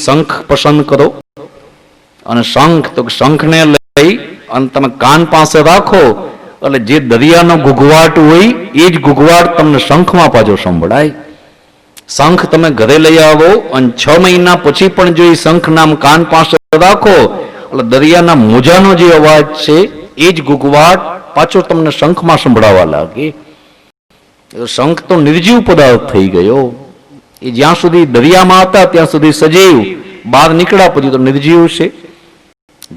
શંખ પસંદ કરો અને શંખ તો શંખને લઈ અને તમે કાન પાસે રાખો એટલે જે દરિયાનો ઘૂઘવાટ હોય એ જ ઘૂઘવાટ તમને શંખમાં પાછો સંભળાય. શંખ તમે ઘરે લઈ આવો અને 6 મહિના પછી પણ જો એ શંખ નામ કાન પાસે રાખો એટલે દરિયાના મોજાનો જે અવાજ છે એ જ ઘૂઘવાટ પાછો તમને શંખમાં સંભળાવા લાગે. શંખ તો નિર્જીવ પદાર્થ થઈ ગયો. એ જ્યાં સુધી દરિયામાં હતા ત્યાં સુધી સજીવ, બહાર નીકળ્યા પછી તો નિર્જીવ છે,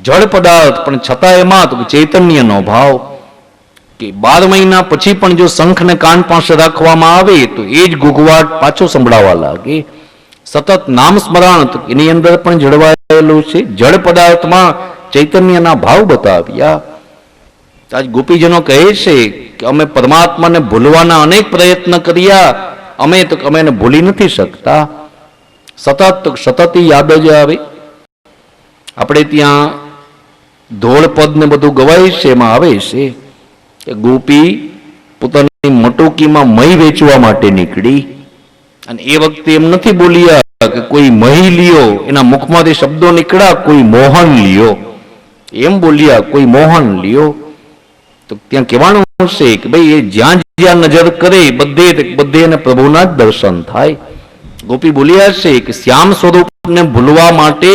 જળ પદાર્થ, પણ છતાં એમાં તો ચૈતન્યનો ભાવ કે 12 મહિના પછી પણ જો શંખને કાન પાસે રાખવામાં આવે તો એ જ ઘૂઘવાટ પાછો સંભળાવા લાગે. સતત નામ સ્મરણ તો એની અંદર પણ જળવાયેલું છે. જળ પદાર્થમાં ચૈતન્યના ભાવ બતાવ્યા. આજ ગોપીજનો કહે છે કે અમે પરમાત્માને ભૂલવાના અનેક પ્રયત્ન કર્યા, અમે એને ભૂલી નથી શકતા. સતત યાદ જ આવે. આપણે ત્યાં ધોળ પદ ને બધું ગવાય છે, એમાં આવે છે કે ગોપી પોતાની મટોકીમાં મહી વેચવા માટે નીકળી અને એ વખતે એમ નથી બોલ્યા કે કોઈ મહી લ્યો, એના મુખમાંથી શબ્દો નીકળ્યા કોઈ મોહન લ્યો, એમ બોલ્યા કોઈ મોહન લ્યો. તો ત્યાં કહેવાનું છે કે ભાઈ એ જ્યાં જ્યાં નજર કરે બધે એને પ્રભુના જ દર્શન થાય. ગોપી બોલ્યા છે કે શ્યામ સ્વરૂપને ભૂલવા માટે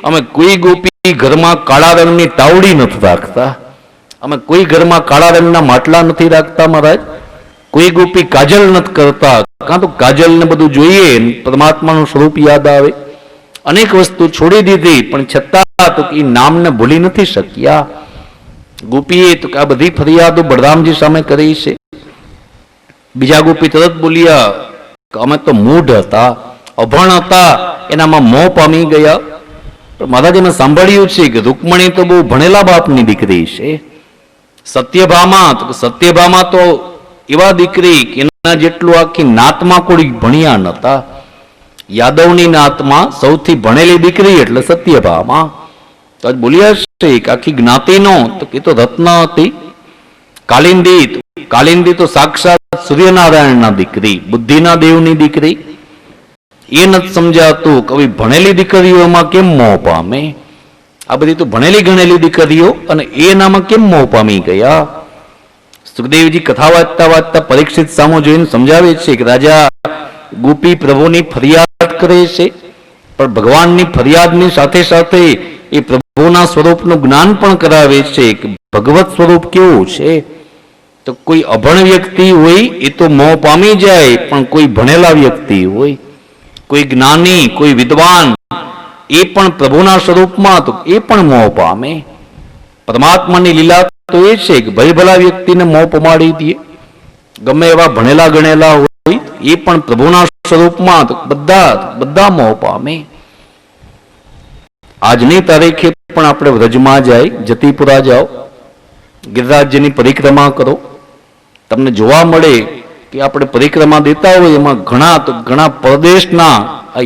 અમે કોઈ ગોપી ઘરમાં કાળા રંગની તાવડી નથી રાખતા, અમે કોઈ ઘરમાં કાળા રંગના માટલા નથી રાખતા મહારાજ, કોઈ ગોપી કાજલ નથી કરતા, કાં તો કાજલ ને બધું જોઈએ પરમાત્માનું સ્વરૂપ યાદ આવે. અનેક વસ્તુ છોડી દીધી પણ છતાં તો એ નામને ભૂલી નથી શક્યા. ગોપીએ તો આ બધી ફરિયાદો બળરામજી સામે કરી છે. બીજા ગોપી તરત બોલ્યા કે અમે તો મૂઢ હતા, અભણ હતા, એનામાં મોહ પામી ગયા. મહારાજ અમે સાંભળ્યું છે કે રૂકમણી તો બહુ ભણેલા બાપની દીકરી છે. સત્યભામા તો એવા દીકરી કે એના જેટલું આખી નાતમાં કોઈ ભણ્યા નતા. યાદવની નાતમાં સૌથી ભણેલી દીકરી એટલે સત્યભામા. તો આજ બોલ્યા છે કે આખી જ્ઞાતિનો તો એ તો રત્ન હતી. કાલિંદી તો સાક્ષાત સૂર્યનારાયણના દીકરી, બુદ્ધિના દેવની દીકરી. એ નથી સમજાતું કે ભણેલી દીકરીઓમાં કેમ મોહ પામે. આ બધી તો ભણેલી ગણેલી દીકરીઓ અને એનામાં કેમ મોહ પામી ગયા. સુખદેવજી કથા વાંચતા પરીક્ષિત સામો જોઈને સમજાવે છે કે રાજા, ગોપી પ્રભુની ફરિયાદ કરે છે પણ ભગવાનની ફરિયાદની સાથે સાથે એ પ્રભુના સ્વરૂપનું જ્ઞાન પણ કરાવે છે કે ભગવત સ્વરૂપ કેવું છે. તો કોઈ અભણ વ્યક્તિ હોય એ તો મોહ પામી જાય, પણ કોઈ ભણેલા વ્યક્તિ હોય, કોઈ જ્ઞાની, કોઈ વિદ્વાન, એ પણ પ્રભુના સ્વરૂપમાં તો એ પણ મોહ પામે. પરમાત્માની લીલા તો એ છે કે ભય ભલા વ્યક્તિને મોહ પમાડી દે. ગમે એવા ભણેલા ગણેલા હોય એ પણ પ્રભુના સ્વરૂપમાં તો બધા મોહ પામે. આજની તારીખે પણ આપણે વ્રજમાં જાય, જતીપુરા જાઓ, ગિરિરાજની પરિક્રમા કરો, તમને જોવા મળે કે આપણે પરિક્રમા દેતા હોય એમાં ઘણા પરદેશના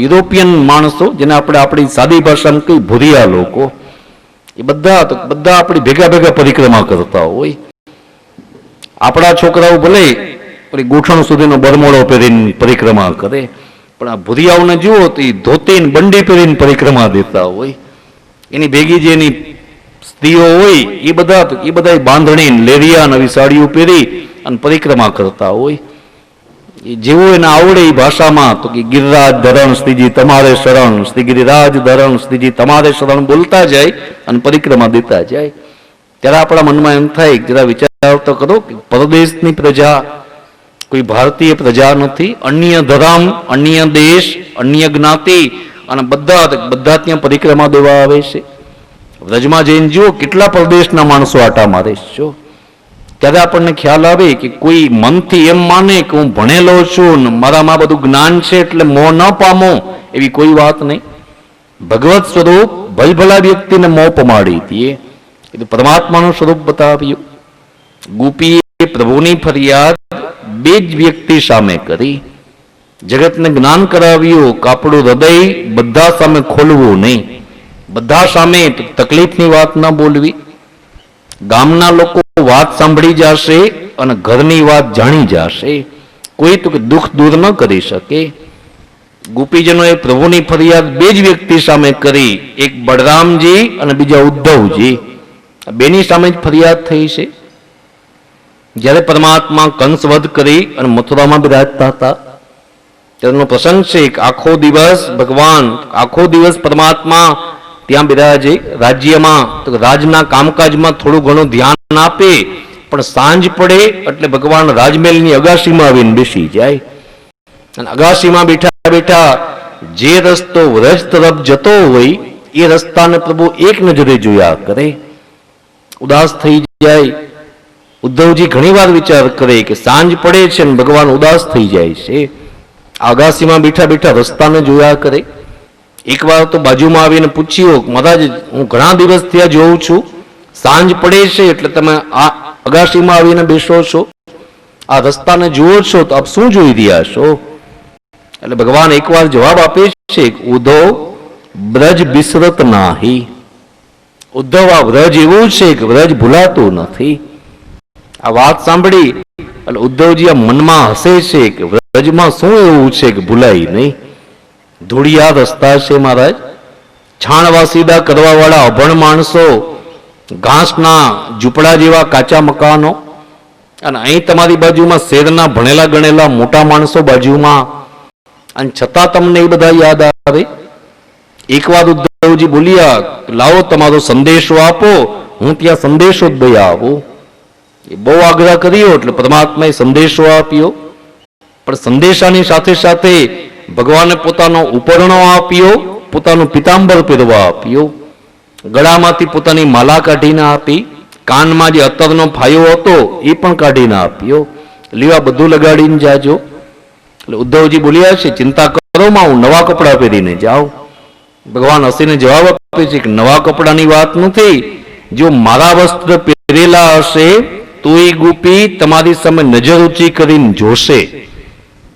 યુરોપિયન માણસો, જેને આપણે આપણી સાદી ભાષામાં કઈ ભૂરિયા લોકો, એ બધા આપણી ભેગા પરિક્રમા કરતા હોય. આપણા છોકરાઓ ભલે ગોઠણ સુધીનો બરમોડો પહેરીને પરિક્રમા કરે, પણ આ ભૂરિયાઓને જુઓ તો એ ધોતીને બંડી પહેરીને પરિક્રમા દેતા હોય. એની ભેગી જે એની સ્ત્રીઓ હોય એ બધા બાંધણી લેરિયા નવી સાડીઓ પહેરી અને પરિક્રમા કરતા હોય. જેવું એને આવડે એ ભાષામાં તો કે ગિરિરાજ ધરણ શ્રીજી તમારે શરણ, શ્રી ગિરિરાજ ધરણ શ્રીજી તમારે શરણ બોલતા જાય અને પરિક્રમા દેતા જાય. ત્યારે આપણા મનમાં એમ થાય જરા વિચાર તો કરો કે પરદેશની પ્રજા કોઈ ભારતીય પ્રજા નથી. અન્ય ધર્મ, અન્ય દેશ, અન્ય જ્ઞાતિ અને બધા ત્યાં પરિક્રમા દેવા આવે છે. વ્રજમાં જઈને જુઓ કેટલા પરદેશના માણસો આટા મારે છો. ત્યારે આપણને ખ્યાલ આવે કે કોઈ મનથી એમ માને કે હું ભણેલો છું ને મારામાં બધું જ્ઞાન છે એટલે મોહ ન પામો, એવી કોઈ વાત નહીં. ભગવત સ્વરૂપ ભલભલા વ્યક્તિને મોહ પમાડી દે. એટલે પરમાત્માનું સ્વરૂપ બતાવ્યું. ગોપીએ પ્રભુની ફરિયાદ બે જ વ્યક્તિ સામે કરી. જગતને જ્ઞાન કરાવ્યું કે આપણું હૃદય બધા સામે ખોલવું નહીં, બધા સામે તકલીફની વાત ન બોલવી. ગામના લોકો વાત સાંભળી જશે અને ઘરની વાત જાણી જશે, કોઈ તો દુઃખ દૂર ન કરી શકે. ગોપીજનોએ પ્રભુની ફરિયાદ બે જ વ્યક્તિ સામે કરી, એક બળરામજી અને બીજા ઉદ્ધવજી. બેની સામે જ ફરિયાદ થઈ છે. જ્યારે પરમાત્મા કંસવધ કરી અને મથુરામાં બિરાજતા હતા તેનો પ્રસંગ છે કે આખો દિવસ પરમાત્મા ત્યાં બિરાજે રાજ્યમાં, તો રાજના કામકાજમાં થોડું ઘણું ધ્યાન આપે, પણ સાંજ પડે એટલે ભગવાન રાજમહેલની અગાશીમાં આવીને બેસી જાય. અને અગાશીમાં બેઠા બેઠા જે રસ્તો વ્રજ તરફ જતો હોય એ રસ્તાને પ્રભુ એક નજરે જોયા કરે, ઉદાસ થઈ જાય. ઉદ્ધવજી ઘણી વાર વિચાર કરે કે સાંજ પડે છે ને ભગવાન ઉદાસ થઈ જાય છે. અગાશીમાં બેઠા બેઠા રસ્તાને જોયા કરે. એકવાર તો બાજુમાં આવીને પૂછ્યું, મહારાજ હું ઘણા દિવસ ત્યાં જોઉં છું, સાંજ પડે છે એટલે તમે આ અગાશીમાં આવીને બેસો છો, આ રસ્તાને જુઓ છો તો આપ શું જોઈ રહ્યા છો? એટલે ભગવાન એકવાર જવાબ આપે છે, ઉદ્ધવ બ્રજ બિસરત નાહી. ઉદ્ધવ આ વ્રજ એવું છે કે વ્રજ ભૂલાતું નથી. આ વાત સાંભળી એટલે ઉદ્ધવજી આ મનમાં હસે છે કે વ્રજમાં શું એવું છે કે ભૂલાય નહીં? ધૂળિયા રસ્તા છે મહારાજ, છાણવાસીદા કરવા વાળા અભણ માણસો, ઘાસના ઝૂંપડા જેવા કાચા મકાનો, અને અહીં તમારી બાજુમાં શેરના ભણેલા ગણેલા મોટા માણસો બાજુમાં, અને છતાં તમને એ બધા યાદ આવે. એકવાર ઉદ્ધવજી બોલ્યા, લાવો તમારો સંદેશો આપો, હું ત્યાં સંદેશો જ દઈ આવું. એ બહુ આગ્રહ કર્યો એટલે પરમાત્માએ સંદેશો આપ્યો, પણ સંદેશાની સાથે સાથે ભગવાને પોતાનો ઉપરણો આપ્યો, પોતાનું પિતાંબર પહેરવા આપ્યો, ગળામાંથી પોતાની માલા કાઢીને આપી, કાનમાં જે અત્તરનો ફાયો હતો એ પણ કાઢીને આપ્યો. લીવા બધું લગાડીને જાજો. એટલે ઉદ્ધવજી બોલ્યા છે, ચિંતા કરો માં, હું નવા કપડાં પહેરીને જાઉં. ભગવાન હસીને જવાબ આપે છે કે નવા કપડાની વાત નથી, જો મારા વસ્ત્ર પહેરેલા હશે તો એ ગોપી તમારી સામે નજર ઊંચી કરીને જોશે.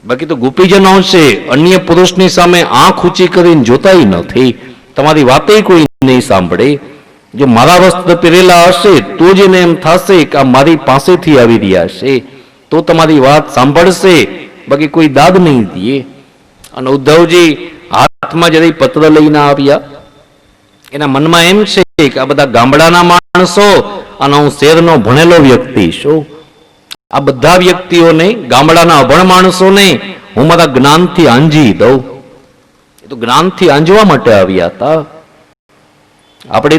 બાકી તો ગોપીજનો છે અન્ય પુરુષની સામે આંખ ઊંચી કરીને જોતાય નથી, તમારી વાતે કોઈ નહીં સાંભળે. જો મારા વસ્ત્ર પહેરેલા હશે તો જ એને એમ થશે કે આ મારી પાસેથી આવી રહ્યા છે, તો તમારી વાત સાંભળશે, બાકી કોઈ દાદ નહીં દે. અને ઉદ્ધવજી હાથમાં જ્યારે પત્ર લઈને આવ્યા, એના મનમાં એમ છે કે આ બધા ગામડાના માણસો અને હું શહેરનો ભણેલો વ્યક્તિ છું, આ બધા વ્યક્તિઓને, ગામડાના અભણ માણસોને હું મારા જ્ઞાનથી આંજી દઉં. એ તો જ્ઞાનથી આંજવા માટે આવ્યા હતા. આપણે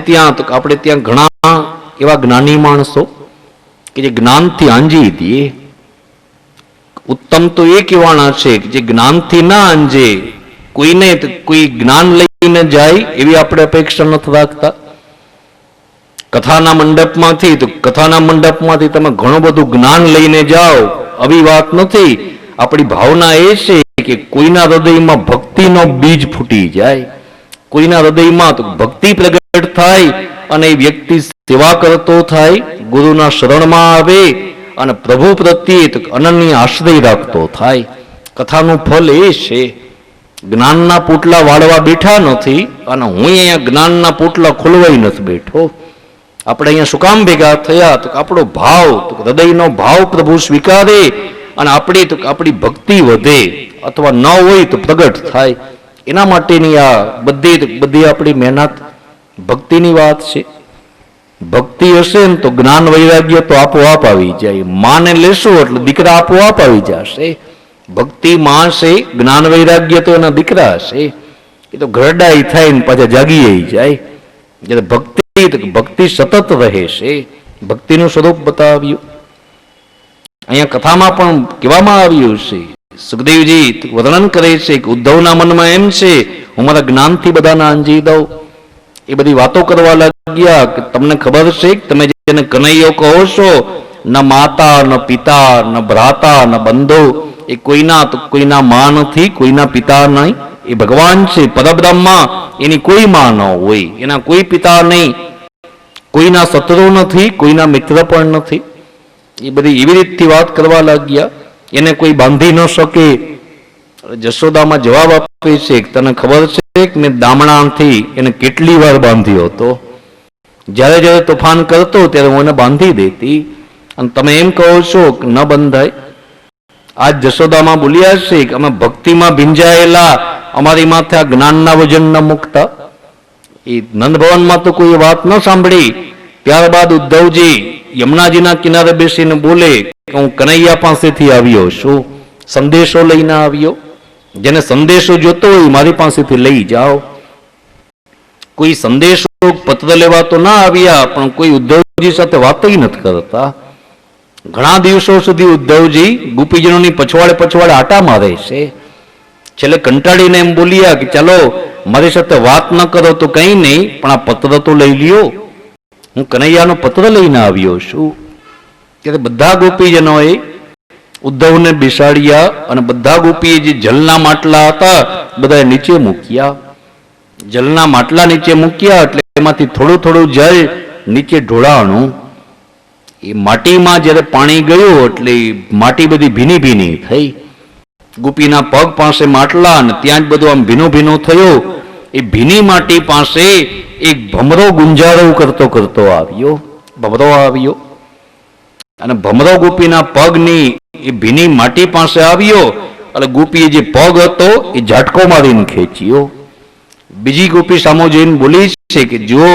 ત્યાં ઘણા એવા જ્ઞાની માણસો કે જે જ્ઞાનથી આંજી દે. ઉત્તમ તો એ કહેવાના છે કે જે જ્ઞાનથી ના આંજે, કોઈને કોઈ જ્ઞાન લઈને જાય એવી આપણે અપેક્ષા નથી રાખતા. કથાના મંડપમાંથી તમે ઘણું બધું જ્ઞાન લઈને જાઓ, આવી વાત નથી. આપણી ભાવના એ છે કે કોઈના હૃદયમાં ભક્તિનો બીજ ફૂટી જાય, કોઈના હૃદયમાં ભક્તિ પ્રગટ થાય અને એ વ્યક્તિ સેવા કરતો થાય, ગુરુના શરણમાં આવે અને પ્રભુ પ્રત્યે અનન્ય આશ્રય રાખતો થાય. કથાનું ફળ એ છે. જ્ઞાનના પોટલા વાળવા બેઠા નથી અને હું અહીંયા જ્ઞાનના પોટલા ખોલવાય નથી બેઠો. આપણે અહીંયા શું કામ ભેગા થયા? તો આપણો ભાવ, હૃદયનો ભાવ પ્રભુ સ્વીકારે અને આપણી ભક્તિ વધે, અથવા ન હોય તો પ્રગટ થાય. એના માટેની આ બધી આપણી મહેનત ભક્તિની વાત છે. ભક્તિ હશે ને તો જ્ઞાન વૈરાગ્ય તો આપોઆપ આવી જાય. માને લેશું એટલે દીકરા આપોઆપ આવી જશે. ભક્તિ માં છે, જ્ઞાન વૈરાગ્ય તો એના દીકરા હશે. એ તો ઘરડાઈ થાય ને પાછા જાગી જાય. જ્યારે ભક્તિ સતત રહે છે. ભક્તિનું સ્વરૂપ બતાવ્યું અહીંયા કથામાં પણ કહેવામાં આવ્યું છે. સુખદેવજી વર્ણન કરે છે કે ઉદ્ધવના મનમાં એમ છે, હું મારા જ્ઞાનથી બધાને આંજી દઉં. એ બધી વાતો કરવા લાગ્યા કે તમને ખબર છે કે તમે જેને કનૈયો કહો છો, ન માતા, ન પિતા, ન ભ્રાતા, ન બંધુ, એ કોઈના મા નથી, કોઈના પિતા નહીં. એ ભગવાન છે પરબ્રહ્મા, એની કોઈ મા ન હોય, એના કોઈ પિતા નહીં, કોઈના શત્રુ નથી, કોઈના મિત્ર પણ નથી. એ બધી એવી રીતથી વાત કરવા લાગ્યા, એને કોઈ બાંધી ન શકે. જશોદામાં જવાબ આપે છે કે તને ખબર છે કે મેં દામણાથી એને કેટલી વાર બાંધ્યો હતો, જ્યારે જ્યારે તોફાન કરતો ત્યારે હું એને બાંધી દેતી, અને તમે એમ કહો છો કે ન બંધાય. આજ જશોદામાં બોલ્યા છે કે અમે ભક્તિમાં ભીંજાયેલા, અમારી માથે આ જ્ઞાનના વજન ન મૂકતા. એ નંદ ભવનમાં તો કોઈ વાત ન સાંભળી. ત્યારબાદ ઉદ્ધવજી યમુનાજીના કિનારે બેસીને બોલે કે હું કનૈયા પાસેથી આવ્યો છું, સંદેશો લઈને આવ્યો. જેને સંદેશો જોતો હોય મારી પાસેથી લઈ જાઓ. કોઈ સંદેશો પત્ર લેવા તો ના આવ્યા, પણ કોઈ ઉદ્ધવજી સાથે વાત નથી કરતા. ઘણા દિવસો સુધી ઉદ્ધવજી ગોપીજનોની પછવાડે આટા મારે છે. છેલ્લે કંટાળીને એમ બોલ્યા કે ચાલો મારી સાથે વાત ન કરો તો કઈ નહીં, પણ આ પત્ર તો લઈ લ્યો. હું કનૈયાનો પત્ર લઈને આવ્યો છું. ત્યારે બધા ગોપીજનોએ ઉદ્ધવને બેસાડ્યા અને બધા ગોપીએ જે જલના માટલા હતા બધા નીચે મૂક્યા. જલના માટલા નીચે મૂક્યા એટલે એમાંથી થોડું થોડું જલ નીચે ઢોળાણું. એ માટીમાં જ્યારે પાણી ગયું એટલે માટી બધી ભીની ભીની થઈ. ગોપીના પગ પાસે માટલા અને ત્યાં જ બધું આમ ભીનો ભીનો થયો. એ ભીની માટી પાસે એક ભમરો ગુંજારો કરતો આવ્યો. ભમરો આવ્યો અને ભમરો ગોપીના પગની એ ભીની માટી પાસે આવ્યો એટલે ગોપીએ જે પગ હતો એ ઝાટકો મારીને ખેંચ્યો. બીજી ગોપી સામો જઈને બોલી છે કે જો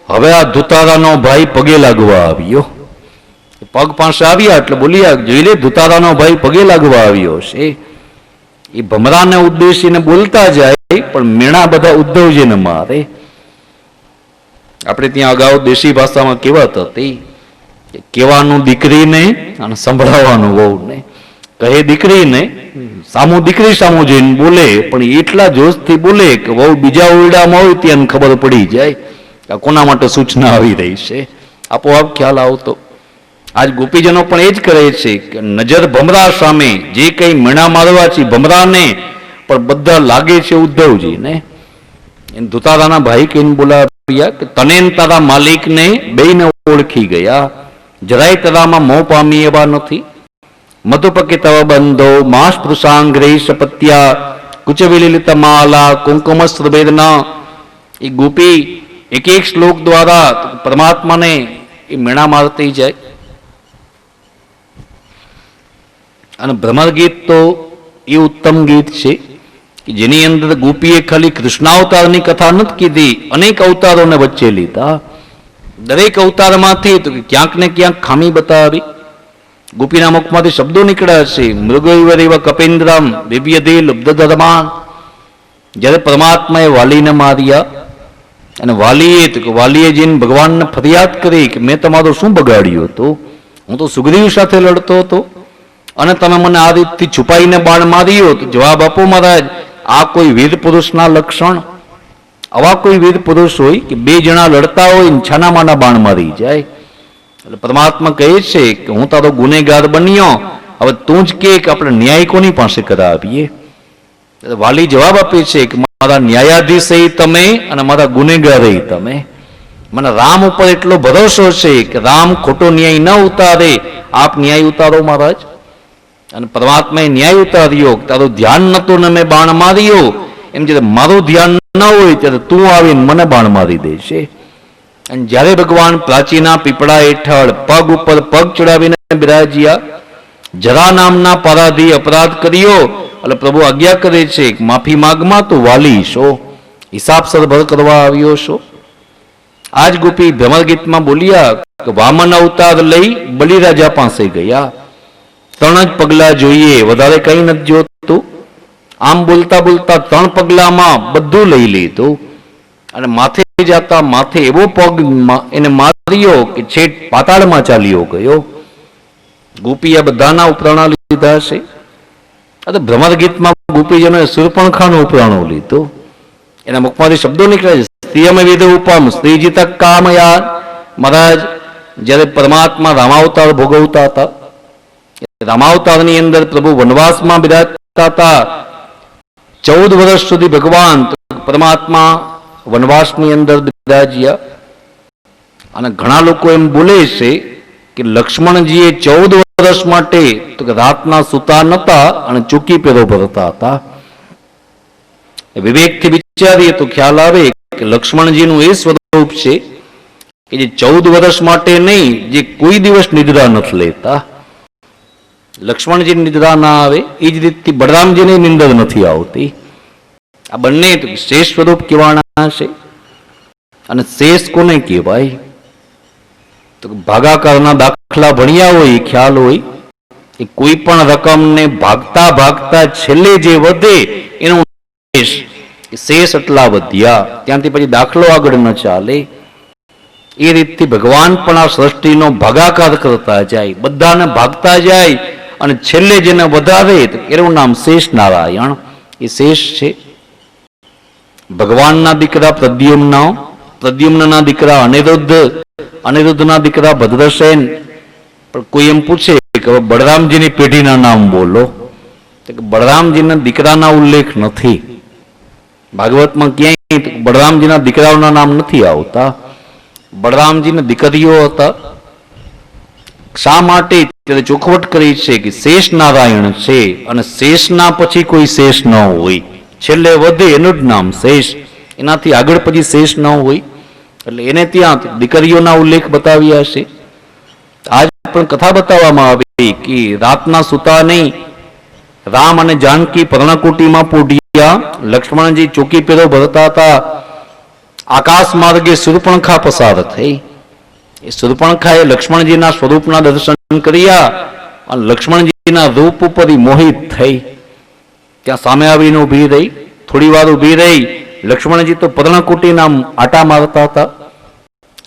હવે આ ધુતારાનો ભાઈ પગે લાગવા આવ્યો. પગ પાસે આવ્યા એટલે બોલ્યા જોઈ લે ધુતારાનો ભાઈ પગે લાગવા આવ્યો છે. એ ભમરાને ઉદ્દેશીને બોલતા જાય પણ મેણા બધા ઉદ્ધવજીને મારે. આપણે ત્યાં અગાઉ દેશી ભાષામાં કહેવત હતી કે કહેવાનું દીકરીને અને સંભળાવવાનું વહુને. કહે દીકરીને, સામું દીકરી સામું જઈને બોલે પણ એટલા જોશથી બોલે કે વહુ બીજા ઓરડામાં હોય ત્યાં ખબર પડી જાય કે કોના માટે સૂચના આવી રહી છે. આપોઆપ ખ્યાલ આવતો. આજ ગોપીજનો પણ એ જ કરે છે કે નજર ભમરા સામે જે કઈ મેણા મારવા છે ભમરાને, પણ બધા લાગે છે ઉદ્ધવજીને. એને ધુતારાના ભાઈ કહીને બોલાવ્યા કે તને તારા માલિકને બેયને ઓળખી ગયા, જરાય તારામાં મોહ પામી એવા નથી. મધુપકે તવ બંધો માસ પૃષાંગ્રે સપત્યા કુચવિલિત માલા કુંકુમસ્ત્રભેદના. એ ગોપી એક એક શ્લોક દ્વારા પરમાત્માને એ મેણા મારતી જાય. અને ભ્રમર ગીત તો એ ઉત્તમ ગીત છે કે જેની અંદર ગોપીએ ખાલી કૃષ્ણાવતારની કથા નથી કીધી, અનેક અવતારોને વચ્ચે લીધા. દરેક અવતારમાંથી તો ક્યાંક ને ક્યાંક ખામી બતાવી. ગોપીના મુખમાંથી શબ્દો નીકળ્યા છે મૃગૈવરેવ કપેન્દ્રમ દિવ્યદે લુબ્ધધર્માન. જ્યારે પરમાત્માએ વાલીને માર્યા અને વાલીએ જઈને ભગવાનને ફરિયાદ કરી કે મેં તમારું શું બગાડ્યું હતું, હું તો સુગ્રીવ સાથે લડતો હતો અને તમે મને આ રીતથી છુપાઈને બાણ માર્યો. તો જવાબ આપો મહારાજ, આ કોઈ વીર પુરુષના લક્ષણ? આવા કોઈ વીર પુરુષ હોય કે બે જણા લડતા હોય ને છાના માના બાણ મારી જાય? એટલે પરમાત્મા કહે છે કે હું તારો ગુનેગાર બન્યો, હવે તું જ કે આપણે ન્યાય કોની પાસે કરાવીએ? વાલી જવાબ આપે છે કે મારા ન્યાયાધીશ તમે અને મારા ગુનેગાર તમે. મને રામ ઉપર એટલો ભરોસો છે કે રામ ખોટો ન્યાય ન ઉતારે, આપ ન્યાય ઉતારો મહારાજ. અને પરમાત્માએ ન્યાય ઉતાર્યો. તારું ધ્યાન નતું ને મેં બાણ માર્યો, એમ જ્યારે મારું ધ્યાન ન હોય ત્યારે તું આવીને મને બાણ મારી દે છે. અને જ્યારે ભગવાન પ્રાચીના પીપળા હેઠળ પગ ઉપર પગ ચડાવીને બિરાજ્યા, જરા નામના પરાધી અપરાધ કર્યો એટલે પ્રભુ આજ્ઞા કરે છે માફી માગમાં તું વાલી છો, હિસાબ સરભર કરવા આવ્યો છો. આજ ગોપી ભ્રમર ગીતમાં બોલ્યા કે વામન અવતાર લઈ બલિરાજા પાસે ગયા. 3 જ પગલા જોઈએ, વધારે કઈ નથી જોતું. આમ બોલતા બોલતા 3 પગલામાં બધું લઈ લીધું અને માથે જતા માથે એવો પગ એને માર્યો કે છેક પાતાળમાં ચાલ્યો ગયો. ગોપીએ બધાના ઉપરાણા લીધા છે. ભ્રમર ગીતમાં ગોપીજનોએ શૂર્પણખાનું ઉપરાણું લીધું. એના મુખમાંથી શબ્દો નીકળે છે સ્ત્રીયમ વિધ ઉપમ સ્ત્રીજીત કામયાન. મહારાજ જ્યારે પરમાત્મા રામાવતાર ભોગવતા હતા, રામાવતારની અંદર પ્રભુ વનવાસમાં બિરાજતા હતા. 14 વર્ષ સુધી ભગવાન પરમાત્મા વનવાસની અંદર બિરાજ્યા. અને ઘણા લોકો એમ બોલે છે કે લક્ષ્મણજીએ 14 વર્ષ માટે તો કે રાતના સૂતા નતા અને ચૂકી પેરો ભરતા હતા. વિવેકથી વિચારીએ તો ખ્યાલ આવે કે લક્ષ્મણજીનું એ સ્વરૂપ છે કે જે 14 વર્ષ માટે નહીં, જે કોઈ દિવસ નિદ્રા નથી લેતા. લક્ષ્મણજીની નિદ્રા ના આવે એ જ રીતથી બળરામજીની નિંદર નથી આવતી. આ બંને શેષ સ્વરૂપ કહેવાના છે. અને શેષ કોને કહેવાય? તો ભાગાકારના દાખલા ભણ્યા હોય એ ખ્યાલ હોય કે કોઈ પણ રકમને ભાગતા ભાગતા છેલ્લે જે વધે એનો શેષ એટલા વધ્યા, ત્યાંથી પછી દાખલો આગળ ન ચાલે. એ રીતથી ભગવાન પણ આ સૃષ્ટિનો ભાગાકાર કરતા જાય, બધાને ભાગતા જાય અને છેલ્લે જેને વધારે એનું નામ શેષ નારાયણ. એ શેષ છે. ભગવાનના દીકરા પ્રદ્યુમ્નના દીકરા અનિરુદ્ધના દીકરા ભદ્રસેન. પણ કોઈ એમ પૂછે કે બળરામજીની પેઢીના નામ બોલો, તો બળરામજીના દીકરાના ઉલ્લેખ નથી ભાગવતમાં ક્યાંય. બળરામજીના દીકરાઓના નામ નથી આવતા. બળરામજીના દીકરીઓ હતા. શા માટે? ત્યારે ચોખવટ કરી છે કે શેષ નારાયણ છે અને શેષના પછી કોઈ શેષ ન હોય. છેલ્લે વધે એનું જ નામ શેષ, એનાથી આગળ પછી શેષ ન હોય. એટલે એને ત્યાં દીકરીઓના ઉલ્લેખ બતાવ્યા છે. આજ પણ કથા બતાવવામાં આવી કે રાતના સુતા નહીં, રામ અને જાનકી પર્ણકુટીમાં પોઢ્યા, લક્ષ્મણજી ચોકી પેરો ભરતા હતા. આકાશ માર્ગે શૂર્પણખા પસાર થઈ. એ શૂર્પણખાએ લક્ષ્મણજીના સ્વરૂપના દર્શન કર્યા અને લક્ષ્મણજીના રૂપ ઉપર મોહિત થઈ. ત્યાં સામે આવીને ઊભી રહી, થોડી વાર ઊભી રહી. લક્ષ્મણજી તો પર્ણકુટીના આટા મારતા હતા.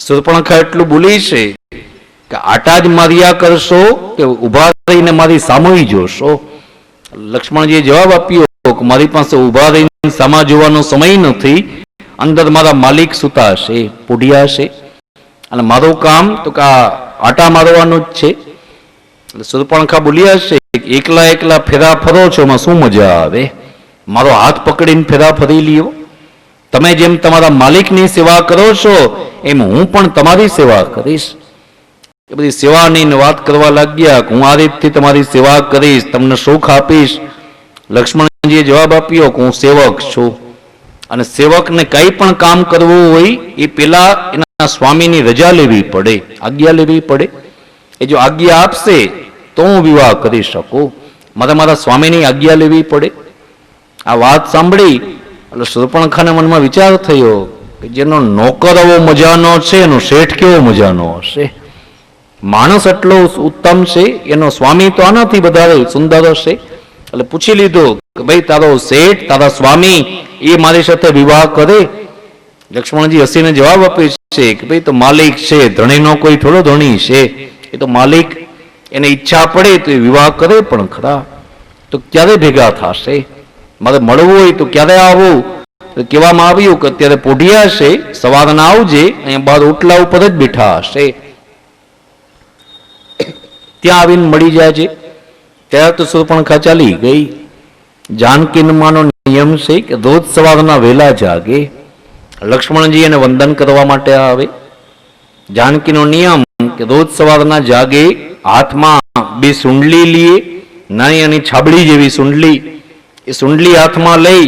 શૂર્પણખા એટલું બોલી છે કે આટા જ માર્યા કરશો કે ઉભા રહીને મારી સામોઈ જોશો? લક્ષ્મણજીએ જવાબ આપ્યો કે મારી પાસે ઉભા રહીને સામા જોવાનો સમય નથી, અંદર મારા માલિક સુતા છે, પોઢિયા છે, અને મારું કામ તો કે આટા મારવાનું જ છે. એટલે શૂર્પણખા બોલ્યા છે એકલા એકલા ફેરા ફરો છો, એમાં શું મજા આવે? મારો હાથ પકડીને ફેરા ફરી લ્યો. તમે જેમ તમારા માલિકની સેવા કરો છો એમ હું પણ તમારી સેવા કરીશ. એ બધી સેવાની વાત કરવા લાગ્યા કે હું આ રીતથી તમારી સેવા કરીશ, તમને સુખ આપીશ. લક્ષ્મણજીએ જવાબ આપ્યો કે હું સેવક છું, અને સેવકને કંઈ પણ કામ કરવું હોય એ પેલા એના સ્વામીની રજા લેવી પડે, આજ્ઞા લેવી પડે. એ જો આજ્ઞા આપશે તો હું વિવાહ કરી શકું, મારા સ્વામીની આજ્ઞા લેવી પડે. આ વાત સાંભળી એટલે શૂર્પણખાના મનમાં વિચાર થયો કે જેનો નોકર એવો મજાનો છે એનો શેઠ કેવો મજાનો હશે. માણસ એટલો ઉત્તમ છે, એનો સ્વામી તો આનાથી વધારે સુંદર હશે. એટલે પૂછી લીધું કે ભાઈ તારો શેઠ, તારા સ્વામી એ મારી સાથે વિવાહ કરે? લક્ષ્મણજી હસીને જવાબ આપે છે કે ભાઈ તો માલિક છે, ધણીનો કોઈ થોડો ધણી છે, એ તો માલિક, એને ઈચ્છા પડે તો એ વિવાહ કરે પણ ખરા. તો ક્યારે ભેગા થશે? મારે મળવું હોય તો ક્યારે આવું? તો કહેવામાં આવ્યું કે અત્યારે પોઢિયા છે, સવારના આવજે, અહીંયા બાર ઓટલા ઉપર જ બેઠા હશે, ત્યાં આવીને મળી જાય છે. ત્યારે તો શૂર્પણખા ચાલી ગઈ. જાનકીનો નિયમ છે કે રોજ સવારના વહેલા જાગે. લક્ષ્મણજી એને વંદન કરવા માટે આવે. જાનકીનો નિયમ કે રોજ સવારના જાગે, હાથમાં 2 સુંડલી લીએ, નાની નાની છાબડી જેવી સુંડલી, એ સુંડલી હાથમાં લઈ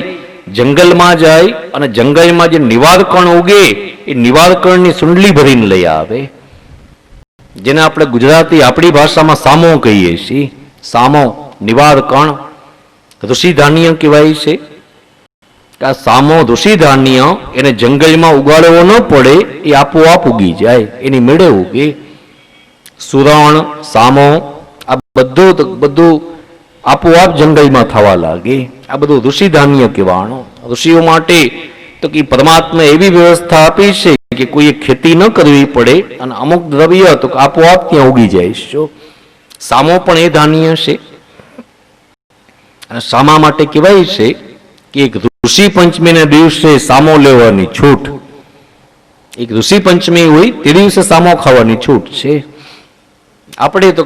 જંગલમાં જાય અને જંગલમાં જે નિવારકણ ઉગે એ નિવારકણની સુંડલી ભરીને લઈ આવે, જેને આપણે ગુજરાતી આપણી ભાષામાં સામો કહીએ છીએ. સામો, નિવારકણ, ઋષિ ધાન્ય કહેવાય છે. આ સામો ઋષિ ધાન્ય એને જંગલમાં ઉગાડવો ન પડે, એ આપોઆપ ઉગી જાય, એની મેળે ઉગે. સુરણ, સામો, આ બધું આપોઆપ જંગલમાં થવા લાગે. આ બધું ઋષિ ધાન્ય કહેવાનું. ઋષિઓ માટે તો કે પરમાત્મા એવી વ્યવસ્થા આપી છે કે કોઈએ ખેતી ન કરવી પડે અને અમુક દ્રવ્ય તો આપોઆપ ત્યાં ઉગી જાય છે. સામો પણ એ ધાન્ય છે. અને સામા માટે કહેવાય છે કે એક ઋષિ પંચમીના દિવસે સામો લેવાની છૂટ. એક ઋષિ પંચમી હોય તે દિવસે સામો ખાવાની છૂટ છે. આપણે તો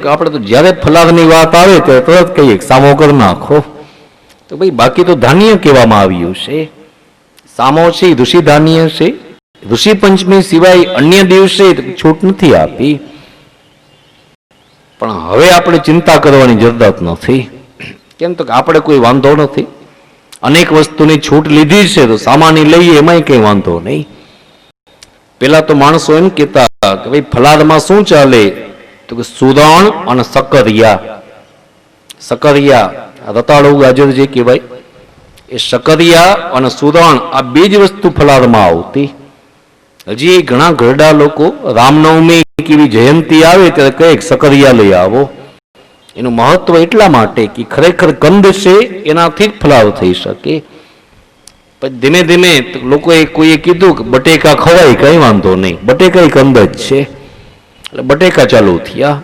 જ્યારે ફલાદની વાત આવે ત્યારે તરત કહીએ સામો કરી નાખો. તો ભાઈ બાકી તો ધાન્ય કહેવામાં આવ્યું છે. સામો છે ઋષિ ધાન્ય છે. ઋષિ પંચમી સિવાય અન્ય દિવસે છૂટ નથી આપી. પણ હવે આપણે ચિંતા કરવાની જરૂરત નથી. કેમ તો આપણે કોઈ વાંધો નથી, અનેક વસ્તુની છૂટ લીધી છે તો સામાની લઈએ એમાંય કઈ વાંધો નહીં. પેલા તો માણસો એમ કહેતા કે ભાઈ ફલાદમાં શું ચાલે? તો કે સુરણ અને સકરિયા, શકરિયા, રતાળુ ગાજર જે કહેવાય, એ શકરિયા અને સુરણ આ બે જ વસ્તુ ફલારમાં આવતી. હજી ઘણા ઘરડા લોકો રામનવમી કેવી જયંતિ આવે ત્યારે કહે શકરિયા લઈ આવો. એનું મહત્વ એટલા માટે કે ખરેખર કંદ છે એનાથી જ ફલાવ થઈ શકે. પછી ધીમે ધીમે લોકોએ કોઈએ કીધું કે બટેકા ખવાય, કઈ વાંધો નહીં, બટેકા કંદ જ છે, એટલે બટેકા ચાલુ થયા.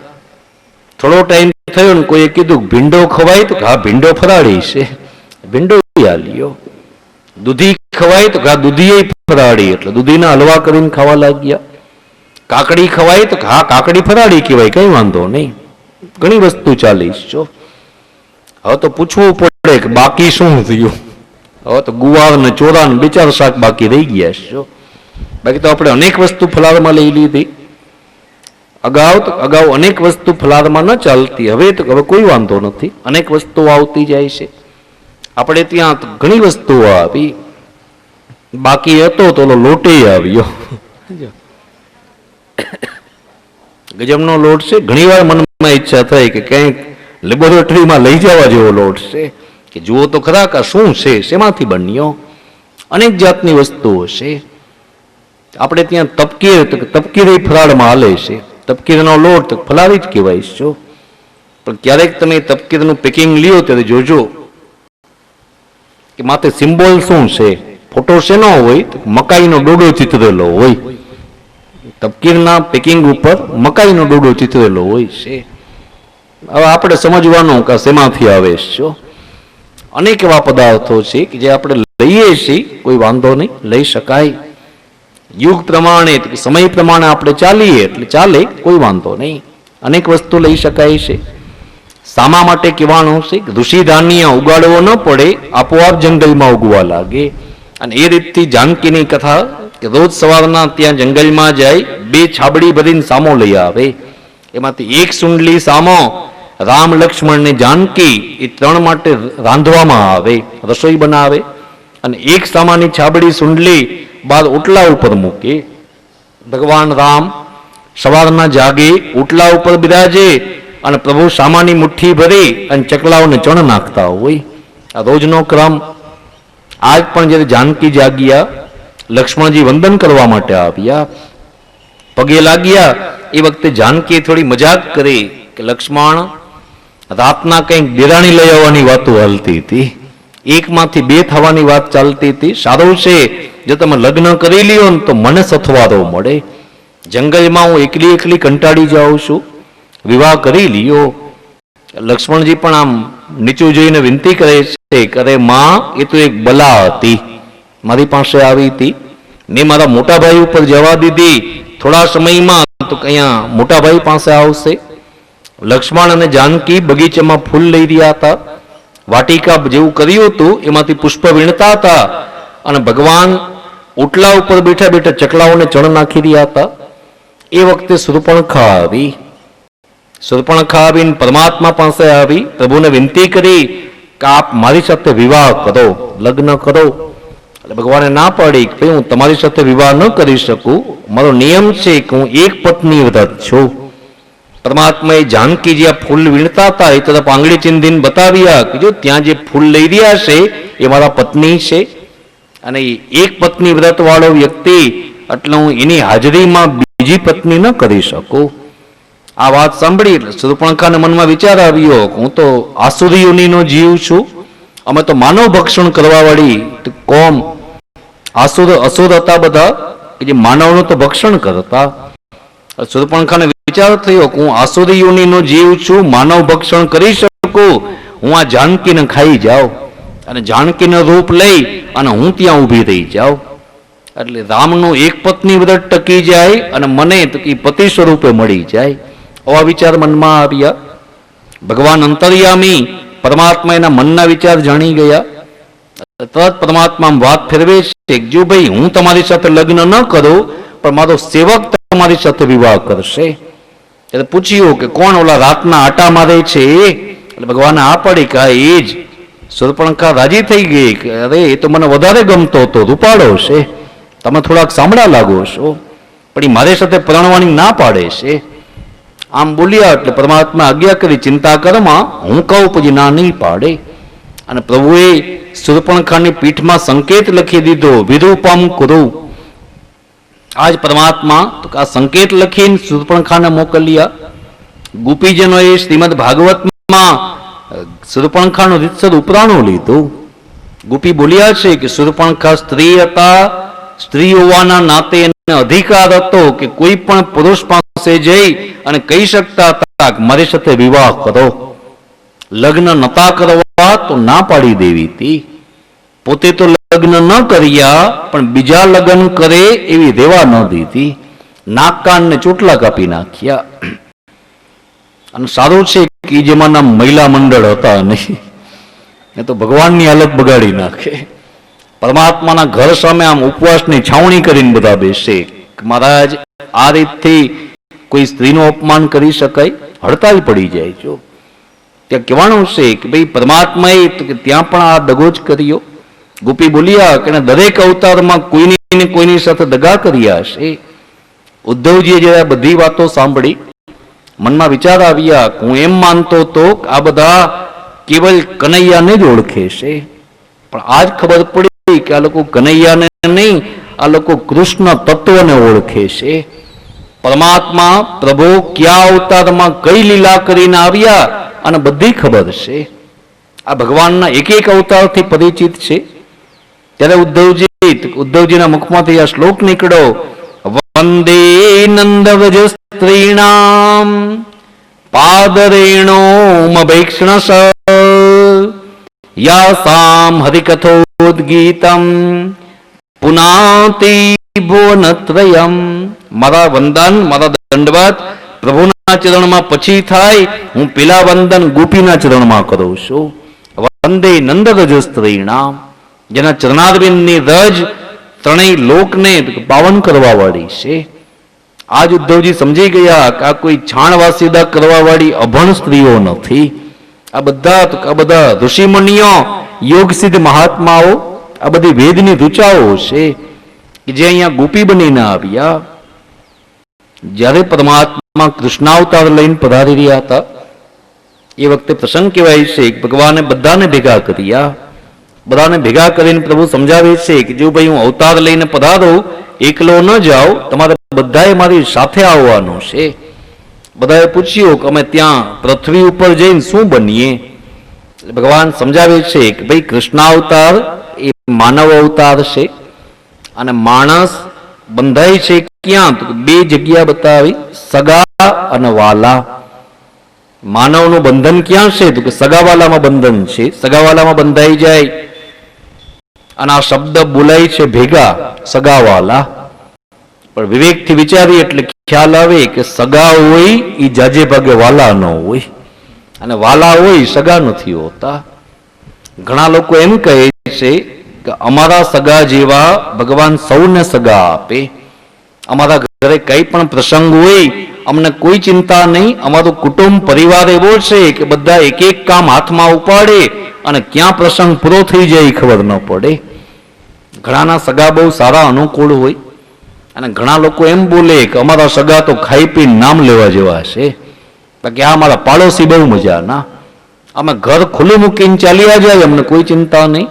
થોડો ટાઈમ થયો ને કોઈએ કીધું ભીંડો ખવાય, તો હા ભીંડો ફરાળી છે, ભીંડો લ્યો. દૂધી ખવાય, તો હા દૂધી ફરાળી, એટલે દૂધીના હલવા કરીને ખાવા લાગ્યા. કાકડી ખવાય, તો હા કાકડી ફરાળી કહેવાય, કઈ વાંધો નહીં. ઘણી વસ્તુ ચાલીશ છો. હવે તો પૂછવું પડે કે બાકી શું થયું. હવે તો ગુવાર ને ચોરા ને 2-4 શાક બાકી રહી ગયા છો. બાકી તો આપણે અનેક વસ્તુ ફલારમાં લઈ લીધી. અગાઉ અનેક વસ્તુ ફલારમાં ન ચાલતી, હવે કોઈ વાંધો નથી, અનેક વસ્તુઓ આવતી જાય છે. આપણે ત્યાં ઘણી વસ્તુઓ આવી. બાકી હતો તો લોટે આવ્યો, ગજબનો લોટ છે. ઘણી વાર મનમાં ઈચ્છા થઈ કે ક્યાંક લેબોરેટરીમાં લઈ જવા જેવો લોટ છે, કે જુઓ તો ખરા કે શું છે, શેમાંથી બન્યો. અનેક જાતની વસ્તુઓ છે. આપણે ત્યાં તપકીર ફરાળમાં હાલે છે. તપકીરનો લોટ ફલાવી જ કહેવાય છો. પણ ક્યારેક તમે તપકીરનું પેકિંગ લ્યો ત્યારે જોજો કે માથે સિમ્બોલ શું છે. ફોટો શેનો હોય તો મકાઈનો ડોડો ચિતરેલો હોય. તપકીરના પેકિંગ ઉપર મકાઈનો ડોડો ચિતરેલો હોય છે. હવે આપણે સમજવાનું કે શેમાંથી આવે છે. અનેક એવા પદાર્થો છે કે જે આપણે લઈએ છીએ, કોઈ વાંધો નહીં, લઈ શકાય. યુગ પ્રમાણે, સમય પ્રમાણે આપણે ચાલીએ એટલે ચાલે, કોઈ વાંધો નહીં. અનેક વસ્તુ લઈ શકાય છે. સામા માટે કહેવાનું છે કે ઋષિ ધાન્ય ઉગાડવો ન પડે, આપોઆપ જંગલમાં ઉગવા લાગે. અને એ રીતથી જાનકીની કથા કે રોજ સવારના ત્યાં જંગલમાં જાય, 2 છાબડી ભરીને સામો લઈ આવે. એમાંથી એક સુંડલી સામો રામ, લક્ષ્મણ ને જાનકી એ 3 માટે રાંધવામાં આવે, રસોઈ બનાવે. અને એક સામાની છાબડી સુંડલી બાદ ઓટલા ઉપર મૂકે. ભગવાન રામ સવારના જાગે, ઓટલા ઉપર બિરાજે અને પ્રભુ સામાની મુઠ્ઠી ભરી અને ચકલાઓને ચણ નાખતા હોય. આ રોજનો ક્રમ. આજ પણ જ્યારે જાનકી જાગ્યા, લક્ષ્મણજી વંદન કરવા માટે આવ્યા, પગે લાગ્યા, એ વખતે જાનકી થોડી મજાક કરી કે લક્ષ્મણ, રાતના કંઈક દેરાણી લઈ આવવાની વાતો હાલતી હતી, 1 માંથી 2 થવાની વાત ચાલતી હતી. સારું છે જો તમે લગ્ન કરી લ્યો ને તો મને સથવારો મળે. જંગલમાં હું એકલી કંટાળી જાઉં છું, વિવાહ કરી લ્યો. લક્ષ્મણજી પણ આમ નીચું જોઈને વિનંતી કરે છે કે અરે માં, એ તો એક બલા હતી, મારી પાસે આવી હતી, મેં મારા મોટા ભાઈ ઉપર જવા દીધી, થોડા સમયમાં તો અહીંયા મોટા ભાઈ પાસે આવશે. લક્ષ્મણ અને જાનકી બગીચામાં ફૂલ લઈ રહ્યા હતા, વાટિકા જેવું કર્યું હતું, એમાંથી પુષ્પ વીણતા હતા. અને ભગવાન ઓટલા ઉપર બેઠા બેઠા ચકલાઓને ચણ નાખી રહ્યા હતા. એ વખતે શૂર્પણખા આવી. શૂર્પણખા આવીને પરમાત્મા પાસે આવી, પ્રભુને વિનંતી કરી કે આપ મારી સાથે વિવાહ કરો, લગ્ન કરો. એટલે ભગવાને ના પાડી કે હું તમારી સાથે વિવાહ ન કરી શકું, મારો નિયમ છે કે હું એક પત્ની વ્રત છું. પરમાત્માએ જાનકી જ્યાં ફૂલ વીણતા હતા એ તરફ આંગળી ચીંધીને બતાવ્યા કે જો ત્યાં જે ફૂલ લઈ રહ્યા છે એ મારા પત્ની છે. અને એક પત્ની વ્રત વાળો વ્યક્તિ, એટલે હું એની હાજરીમાં બીજી પત્ની ન કરી શકું. આ વાત સાંભળી એટલે શૂર્પણખાના મનમાં વિચાર આવ્યો, હું તો આસુરી યોનિનો જીવ છું, અમે તો માનવ ભક્ષણ કરવા વાળી કોમ, અસુર હતા બધા કે જે માનવનું તો ભક્ષણ કરતા. શૂર્પણખાને વિચાર થયો કે હું આસુરી યોનિનો જીવ છું, માનવ ભક્ષણ કરી શકું, હું આ જાનકીને ખાઈ જાઉં અને જાનકીનું રૂપ લઈ અને હું ત્યાં ઊભી રહી જાઉં, એટલે રામનું એક પત્ની વ્રત ટકી જાય અને મને પતિ સ્વરૂપે મળી જાય. આવા વિચાર મનમાં આવ્યા. ભગવાન અંતર્યામી પરમાત્મા એના મનના વિચાર જાણી ગયા. તરત પરમાત્મા વાત ફેરવે છે, જો ભાઈ હું તમારી સાથે લગ્ન ન કરું પણ મારો સેવક તમારી સાથે વિવાહ કરશે. એટલે પૂછ્યું કે કોણ ઓલા રાતના આટા મારે છે? એટલે ભગવાને આ પડી કે એ જ. શૂર્પણખા રાજી થઈ ગઈ કે અરે એ તો મને વધારે ગમતો હતો, રૂપાળો છે, તમે થોડાક સાંભળા લાગો છો, પણ એ મારી સાથે પરણવાની ના પાડે છે. આમ બોલ્યા એટલે પરમાત્મા આજ્ઞા કરી, ચિંતા કરમાં, હું કહું પછી ના નહીં પાડે. અને પ્રભુએ શૂર્પણખાની પીઠમાં સંકેત લખી દીધો, વિરૂપમ કુરુ. આજ પરમાત્મા તો આ સંકેત લખીને શૂર્પણખાને મોકલ્યા. ગોપીજનોએ શ્રીમદ ભાગવતમાં શૂર્પણખાનું રીતસર ઉપરાણું લીધું. ગોપી બોલ્યા છે કે શૂર્પણખા સ્ત્રી હતા, સ્ત્રી હોવાના નાતે એને અધિકાર હતો કે કોઈ પણ પુરુષ પાસે જઈ અને કહી શકતા હતા કે મારી સાથે વિવાહ કરો. લગ્ન નતા કરવા તો ના પાડી દેવી હતી. પોતે તો લગ્ન ન કર્યા પણ બીજા લગ્ન કરે એવી રેવા ન દીધી. નાક કાન ને ચોટલા કાપી નાખ્યા. અને સારું છે કે જેમાંના મહિલા મંડળ હતા નહીં, એ તો ભગવાનની હાલત બગાડી નાખે. પરમાત્માના ઘર સામે આમ ઉપવાસની છાવણી કરીને બધા બેસે. મહારાજ આ રીતથી કોઈ સ્ત્રીનું અપમાન કરી શકાય? હડતાલ પડી જાય. જો ત્યાં કહેવાનું છે કે ભાઈ પરમાત્માએ ત્યાં પણ આ દગો જ કર્યો. ગોપી બોલ્યા કે દરેક અવતારમાં કોઈની ને કોઈની સાથે દગા કર્યા છે. ઉદ્ધવજીએ જયારે બધી વાતો સાંભળી, મનમાં વિચાર આવ્યા કે હું એમ માનતો હતો કે આ બધા કેવલ કનૈયાને જ ઓળખે છે, પણ આજ ખબર પડી કે આ લોકો કનૈયાને નહીં, આ લોકો કૃષ્ણ તત્વને ઓળખે છે. પરમાત્મા પ્રભુ કયા અવતારમાં કઈ લીલા કરીને આવ્યા અને બધી ખબર છે. આ ભગવાનના એક એક અવતારથી પરિચિત છે. ત્યારે ઉદ્ધવજીના મુખમાંથી આ શ્લોક નીકળ્યો, વંદે નંદવ્રજ સ્ત્રીણામ પાદરેણોમભૈક્ષણસ યાસામ હરિકથોદ્ગીતમ પુનાતિ ભુવનત્રયમ. મારા વંદન, મારા દંડવત પ્રભુના ચરણમાં પછી થાય, હું પેલા વંદન ગોપીના ચરણમાં કરું છું. વંદે નંદવ્રજ સ્ત્રીણામ, જેના ચરણારવિંદની રજ ત્રણેય લોકને પાવન કરવા વાળી છે. આજ ઉદ્ધવજી સમજી ગયા કે આ કોઈ છાણ વાસીદા કરવા વાળી અભણ સ્ત્રીઓ નથી. આ બધા ઋષિમુનિઓ, યોગ સિદ્ધ મહાત્માઓ, આ બધી વેદની ઋચાઓ છે કે જે અહીંયા ગોપી બનીને આવ્યા. જ્યારે પરમાત્મા કૃષ્ણાવતાર લઈને પધારી રહ્યા હતા એ વખતે પ્રસંગ કહેવાય છે કે ભગવાને બધાને ભેગા કર્યા. બધાને ભેગા કરીને પ્રભુ સમજાવે છે કે જો ભાઈ હું અવતાર લઈને પધારો, એકલો ન જાઓ, તમારે બધાએ મારી સાથે આવવાનું છે. બધાએ પૂછ્યું કે અમે ત્યાં પૃથ્વી ઉપર જઈને શું બનીએ? ભગવાન સમજાવે છે કે ભાઈ કૃષ્ણાવતાર એ માનવ અવતાર છે અને માણસ બંધાય છે ક્યાં? તો બે જગ્યા બતાવી, સગા અને વાલા. માનવનું બંધન ક્યાં છે? તો કે સગાવાલામાં બંધન છે. સગાવાલામાં બંધાઈ જાય અને આ શબ્દ બોલાય છે ભેગા, સગાવાલા. પણ વિવેકથી વિચારી એટલે ખ્યાલ આવે કે સગા હોય એ જાજે ભાગે વાલા ન હોય, અને વાલા હોય સગા નથી હોતા. ઘણા લોકો એમ કહે છે કે અમારા સગા જેવા ભગવાન સૌને સગા આપે. અમારા ઘરે કઈ પણ પ્રસંગ હોય અમને કોઈ ચિંતા નહીં. અમારું કુટુંબ પરિવાર એવો છે કે બધા એક એક કામ હાથમાં ઉપાડે અને ક્યાં પ્રસંગ પૂરો થઈ જાય ખબર ન પડે. ઘણાના સગા બહુ સારા અનુકૂળ હોય અને ઘણા લોકો એમ બોલે કે અમારા સગા તો ખાઈ પીને નામ લેવા જેવા છે, કે આ અમારા પાડોશી બહુ મજાના, અમે ઘર ખુલ્લું મૂકીને ચાલ્યા જાય, અમને કોઈ ચિંતા નહીં.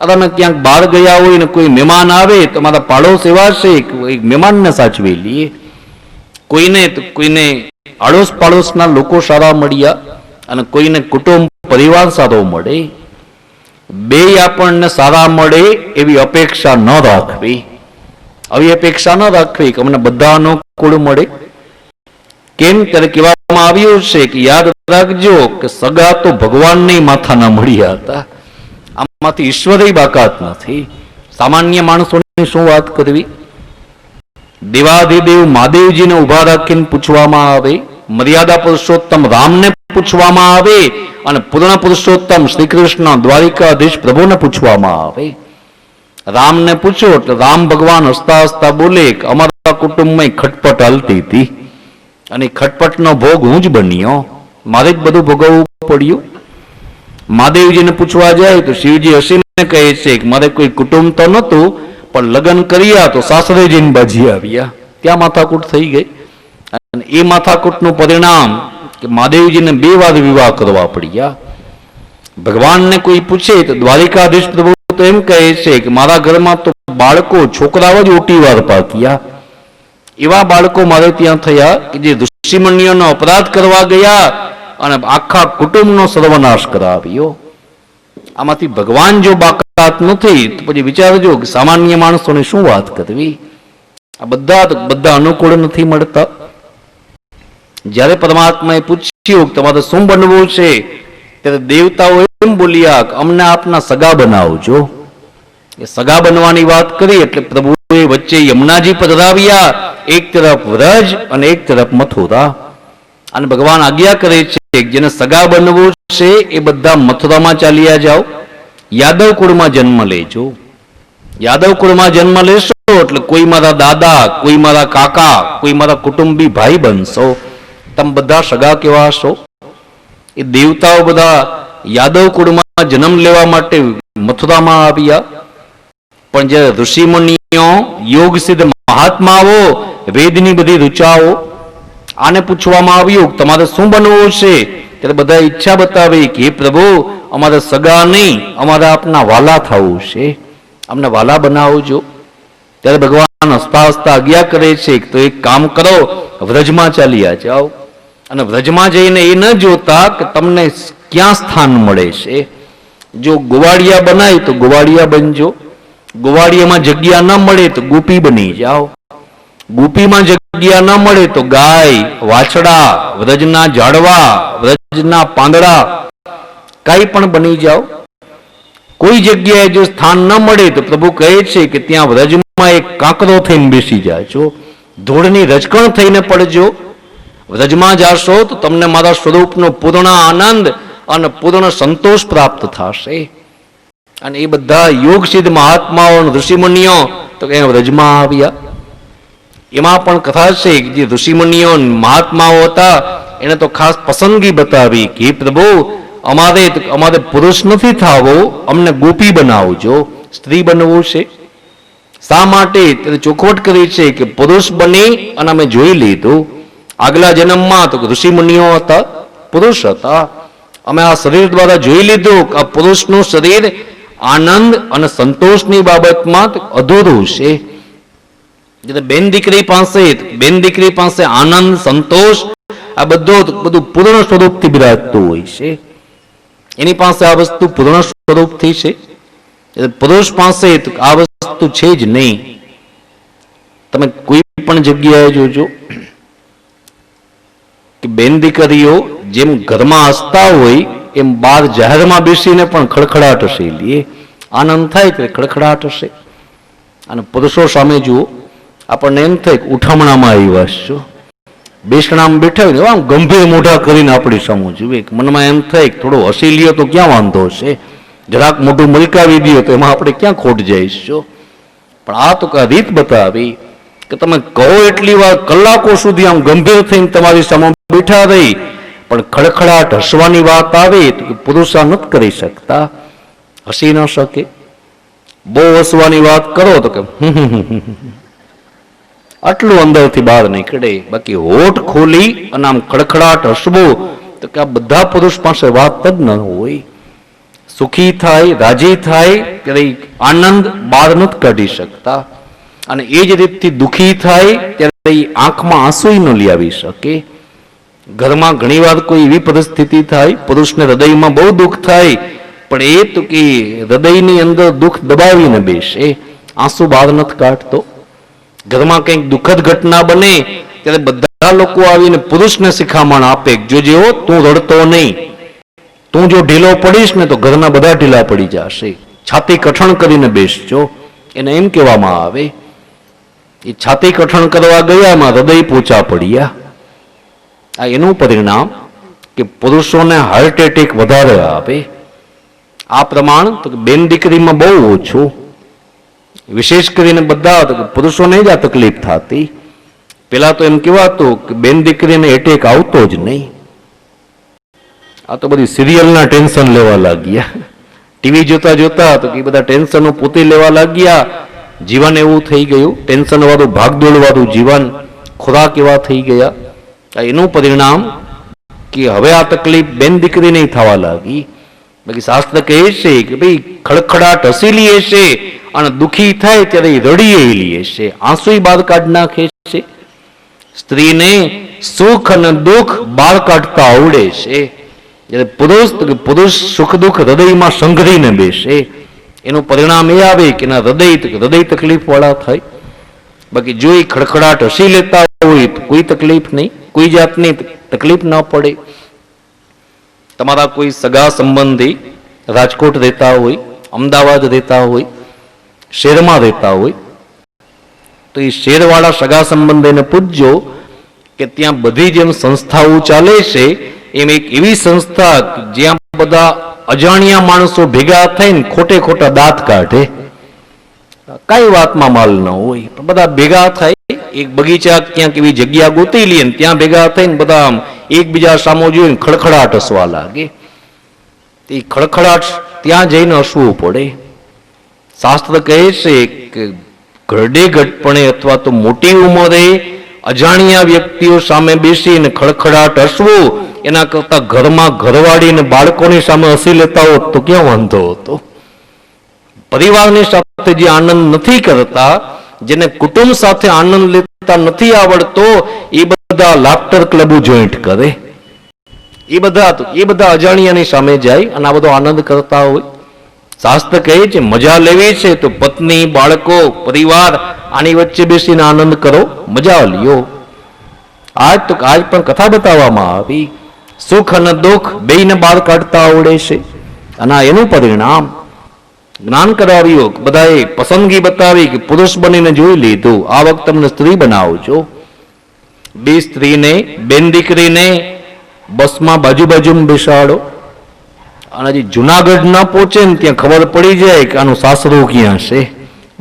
અમે ક્યાંક બહાર ગયા હોય ને કોઈ મહેમાન આવે તો અમારા પાડોશ એવા છે કે મહેમાનને સાચવી લઈએ. કોઈને આડોશ પાડોશના લોકો સારા મળ્યા અને કોઈને કુટુંબ પરિવાર સારો મળે. બે આપણને સારા મળે એવી અપેક્ષા ન રાખવી. આવી અપેક્ષા ન રાખવી કે અમને બધા અનુકૂળ મળે. કેમ? ત્યારે કહેવામાં આવ્યું છે કે યાદ રાખજો કે સગા તો ભગવાનને માથાના મળ્યા હતા. આમાંથી ઈશ્વરે બાકાત નથી. સામાન્ય માણસોની શું વાત કરવી? દેવાધિદેવ મહાદેવજીને ઉભા રાખીને પૂછવામાં આવે, મર્યાદા પુરુષોત્તમ રામને પૂછવામાં આવે અને પૂર્ણ પુરુષોત્તમ શ્રી કૃષ્ણ દ્વારિકાધીશ પ્રભુને પૂછવામાં આવે. રામને પૂછો એટલે રામ ભગવાન હસતા હસતા બોલે કે અમારા કુટુંબમાં ખટપટ હાલતી હતી અને ખટપટનો ભોગ હું જ બન્યો, મારે જ બધું ભોગવવું પડ્યું. મહાદેવજીને પૂછવા જાય તો શિવજી હસીને કહે છે કે મારે કોઈ કુટુંબ તો નહોતું, પણ લગ્ન કર્યા તો સાસરે જઈને બાજી આવ્યા, ત્યાં માથાકૂટ થઈ ગઈ. અને એ માથાકૂટનું પરિણામ કે મહાદેવજીને 2 વાર વિવાહ કરવા પડ્યા. ભગવાનને કોઈ પૂછે તો દ્વારિકાધીશ પ્રભુ તો એમ કહે છે કે મારા ઘરમાં તો બાળકો છોકરાઓ જ ઓટી વાર પાક્યા. એવા બાળકો મારે ત્યાં થયા કે જે ઋષિમુનિઓનો અપરાધ કરવા ગયા અને આખા કુટુંબનો સર્વનાશ કરાવ્યો. આમાંથી ભગવાન જો બાકાત નથી તો પછી વિચારજો કે સામાન્ય માણસોને શું વાત કરવી. આ બધા અનુકૂળ નથી મળતા. જ્યારે પરમાત્માએ પૂછ્યું કે તમારે શું બનવું છે ત્યારે દેવતાઓ એમ બોલ્યા કે અમને આપના સગા બનાવજો. એ સગા બનવાની વાત કરી એટલે પ્રભુએ વચ્ચે યમુનાજી પધરાવ્યા, એક તરફ વ્રજ અને એક તરફ મથુરા. અને ભગવાન આજ્ઞા કરે છે જેને સગા બનવું છે એ બધા મથુરામાં ચાલ્યા જાઓ, યાદવ કુળમાં જન્મ લેજો. યાદવ કુળમાં જન્મ લેશો એટલે કોઈ મારા દાદા, કોઈ મારા કાકા, કોઈ મારા કુટુંબી ભાઈ બનશો. તમે બધા સગા કેવા હશો? એ દેવતાઓ બધા યાદવ કુળમાં જન્મ લેવા માટે મથુરામાં આવ્યા. પણ જે ઋષિ મુનિઓ, યોગ સિદ્ધ મહાત્માઓ, વેદની બધી ઋચાઓ, આને પૂછવામાં આવ્યું તમારે શું બનવું છે ત્યારે બધા ઈચ્છા બતાવી કે પ્રભુ અમારે સગા નહીં, અમારે આપના વાલા થવું છે, અમને વાલા બનાવજો. ત્યારે ભગવાન હસતા હસતા આજ્ઞા કરે છે તો એક કામ કરો, વ્રજમાં ચાલ્યા જાઓ. અને વ્રજમાં જઈને એ ન જોતા કે તમને ક્યાં સ્થાન મળે છે. જો ગોવાળિયા બનાય તો ગોવાળિયા બનજો, ગોવાળિયામાં જગ્યા ન મળે તો ગોપી બની જાઓ, ગોપીમાં જગ્યા ન મળે તો ગાય, વાછડા, વ્રજના ઝાડવા, વ્રજના પાંદડા કઈ પણ બની જાઓ. કોઈ જગ્યાએ જો સ્થાન ન મળે તો પ્રભુ કહે છે કે ત્યાં વ્રજમાં એક કાંકરો થઈને બેસી જાજો, ધૂળની રજકણ થઈને પડજો. વ્રજમાં જાશો તો તમને મારા સ્વરૂપનો પૂર્ણ આનંદ અને પૂર્ણ સંતોષ પ્રાપ્ત થશે. અને એ બધા યોગ સિદ્ધ મહાત્માઓ, ઋષિમુનિઓ તો કે વ્રજમાં આવ્યા. એમાં પણ કથા છે કે જે ઋષિમુનિઓ મહાત્માઓ હતા એને તો ખાસ પસંદગી બતાવી કે પ્રભુ અમારે પુરુષ નથી થવો, અમને ગોપી બનાવજો, સ્ત્રી બનવું છે. શા માટે? તેને ચોખવટ કરી છે કે પુરુષ બની અને અમે જોઈ લીધું આગલા જન્મમાં તો ઋષિ મુનિઓ હતા, પુરુષ હતા. અમે આ શરીર દ્વારા જોઈ લીધું કે આ પુરુષનું શરીર આનંદ અને સંતોષની બાબતમાં અધૂરું છે. બેન દીકરી પાસે આનંદ, સંતોષ આ બધું પૂર્ણ સ્વરૂપથી બિરાજતું હોય છે. એની પાસે આ વસ્તુ પૂર્ણ સ્વરૂપથી છે. પુરુષ પાસે આ વસ્તુ છે જ નહીં. તમે કોઈ પણ જગ્યાએ જોજો કે બેન દીકરીઓ જેમ ઘરમાં હસતા હોય એમ બહાર જાહેરમાં બેસીને પણ ખડખડાટ હશે લે, આનંદ થાય કે ખડખડાટ હશે. અને પુરુષો સામે જુઓ, આપણને એમ થાય કે ઉઠામણામાં આવ્યા છો, બેસણામાં બેઠા હોય આમ ગંભીર મોઢા કરીને આપણી સામું જુએ. મનમાં એમ થાય કે થોડો હસી લ્યો તો ક્યાં વાંધો છે, જરાક મોઢું મલકાવી દો તો એમાં આપણે ક્યાં ખોટ જઈશું. પણ આ તો કા રીત બતાવી કે તમે કહો એટલી વાર કલાકો સુધી આમ ગંભીર થઈને તમારી સામે બેઠા રહી, પણ ખડખડાટ હસવાની વાત આવે તો પુરુષ આ નથી કરી શકતા, હસી ન શકે. બહુ હસવાની વાત કરો તો કે આટલું અંદરથી બહાર નીકળે. બાકી હોઠ ખોલી અને આમ ખડખડાટ હસવું તો કે આ બધા પુરુષ પાસે વાત જ ન હોય. સુખી થાય, રાજી થાય ત્યારે આનંદ બહાર નથી કાઢી શકતા. અને એ જ રીતથી દુઃખી થાય ત્યારે આંખમાં આંસુ ન લઈ આવી શકે. ઘરમાં ઘણી વાર કોઈ એવી પરિસ્થિતિ થાય, પુરુષને હૃદયમાં બહુ દુઃખ થાય, પણ એ તો કે હૃદયની અંદર દુઃખ દબાવીને બેસે, આંસુ બહાર નથી કાઢતો. ઘરમાં કંઈક દુઃખદ ઘટના બને ત્યારે બધા લોકો આવીને પુરુષને શિખામણ આપે, જોજે હો તું રડતો નહીં, તું જો ઢીલો પડીશ ને તો ઘરના બધા ઢીલા પડી જશે, છાતી કઠણ કરીને બેસજો. એને એમ કહેવામાં આવે. એ છાતી કઠણ કરવા ગયા એમાં હૃદય પોચા પડ્યા. આ એનું પરિણામ કે પુરુષોને હાર્ટ એટેક વધારે આવે. આ પ્રમાણ તો બેન દીકરીમાં બહુ ઓછું, વિશેષ કરીને બધા પુરુષોને જ આ તકલીફ થતી. પેલા તો એમ કહેવાતું કે બેન દીકરીને એટેક આવતો જ નહીં. આ તો બધી સિરિયલના ટેન્શન લેવા લાગ્યા, ટીવી જોતા જોતા તો કે બધા ટેન્શનો પોતે લેવા લાગ્યા. જીવન એવું થઈ ગયું, ટેન્શન વાળું ભાગદોડ વાળું જીવન, ખોરાક એવા થઈ ગયા. એનું પરિણામ કે હવે આ તકલીફ બેન દીકરી નહીં થવા લાગી. બાકી શાસ્ત્ર કહે છે કે ભાઈ ખડખડાટ હસી લે છે અને દુખી થાય ત્યારે રડીએ લે છે, આંસુ બહાર કાઢ નાખે છે. સ્ત્રીને સુખ અને દુઃખ બહાર કાઢતા આવડે છે. જ્યારે પુરુષ સુખ દુઃખ હૃદયમાં સંઘરીને બેસે, એનું પરિણામ એ આવે કે એના હૃદય તકલીફ વાળા થાય. બાકી જો એ ખડખડાટ હસી લેતા હોય તો કોઈ તકલીફ નહીં, કોઈ જાતની તકલીફ ન પડે. તમારા કોઈ સગા સંબંધી રાજકોટ રહેતા હોય, અમદાવાદ રહેતા હોય, શહેરમાં રહેતા હોય, તો એ શહેરવાળા સગા સંબંધીને પૂછજો કે ત્યાં બધી જેમ સંસ્થાઓ ચાલે છે એમ એક એવી સંસ્થા જ્યાં બધા અજાણ્યા માણસો ભેગા થઈને ખોટે ખોટા દાંત કાઢે, કઈ વાતમાં માલ ન હોય, પણ બધા ભેગા થાય એક બગીચા ક્યાંક એવી જગ્યા ગોતી લે, ત્યાં ભેગા થઈને બધા એકબીજા સામો જોઈને ખડખડાટ હસવા લાગે. એ ખડખડાટ ત્યાં જઈને હસવું પડે. શાસ્ત્ર કહે છે કે ઘરડે ઘટપણે અથવા તો મોટી ઉંમરે અજાણ્યા વ્યક્તિઓ સામે બેસીને ખડખડાટ હસવું એના કરતા ઘરમાં ઘરવાળીને બાળકોની સામે હસી લેતા હોત તો ક્યાં વાંધો હતો. પરિવારની સાથે જે આનંદ નથી કરતા, જેને કુટુંબ સાથે આનંદ લેતા નથી આવડતો, એ બધા લાફ્ટર ક્લબ જોઈન્ટ કરે. એ બધા અજાણ્યાની સામે જાય અને આ બધો આનંદ કરતા હોય. શાસ્ત્ર કહે છે મજા લેવી છે તો પત્ની, બાળકો, પરિવાર આની વચ્ચે બેસીને આનંદ કરો, મજા લ્યો. આજ પણ કથા બતાવવામાં આવી. સુખ અને દુઃખ બેયને બહાર કાઢતા આવડે છે અને એનું પરિણામ જ્ઞાન કરાવ્યું. બધાએ પસંદગી બતાવી કે પુરુષ બનીને જોઈ લીધું, આ વખત તમને સ્ત્રી બનાવજો. બે સ્ત્રીને, બેન દીકરીને બસમાં બાજુમાં બેસાડો અને હજી જુનાગઢ ના પહોંચે ને ત્યાં ખબર પડી જાય કે આનું સાસરું ક્યાં છે,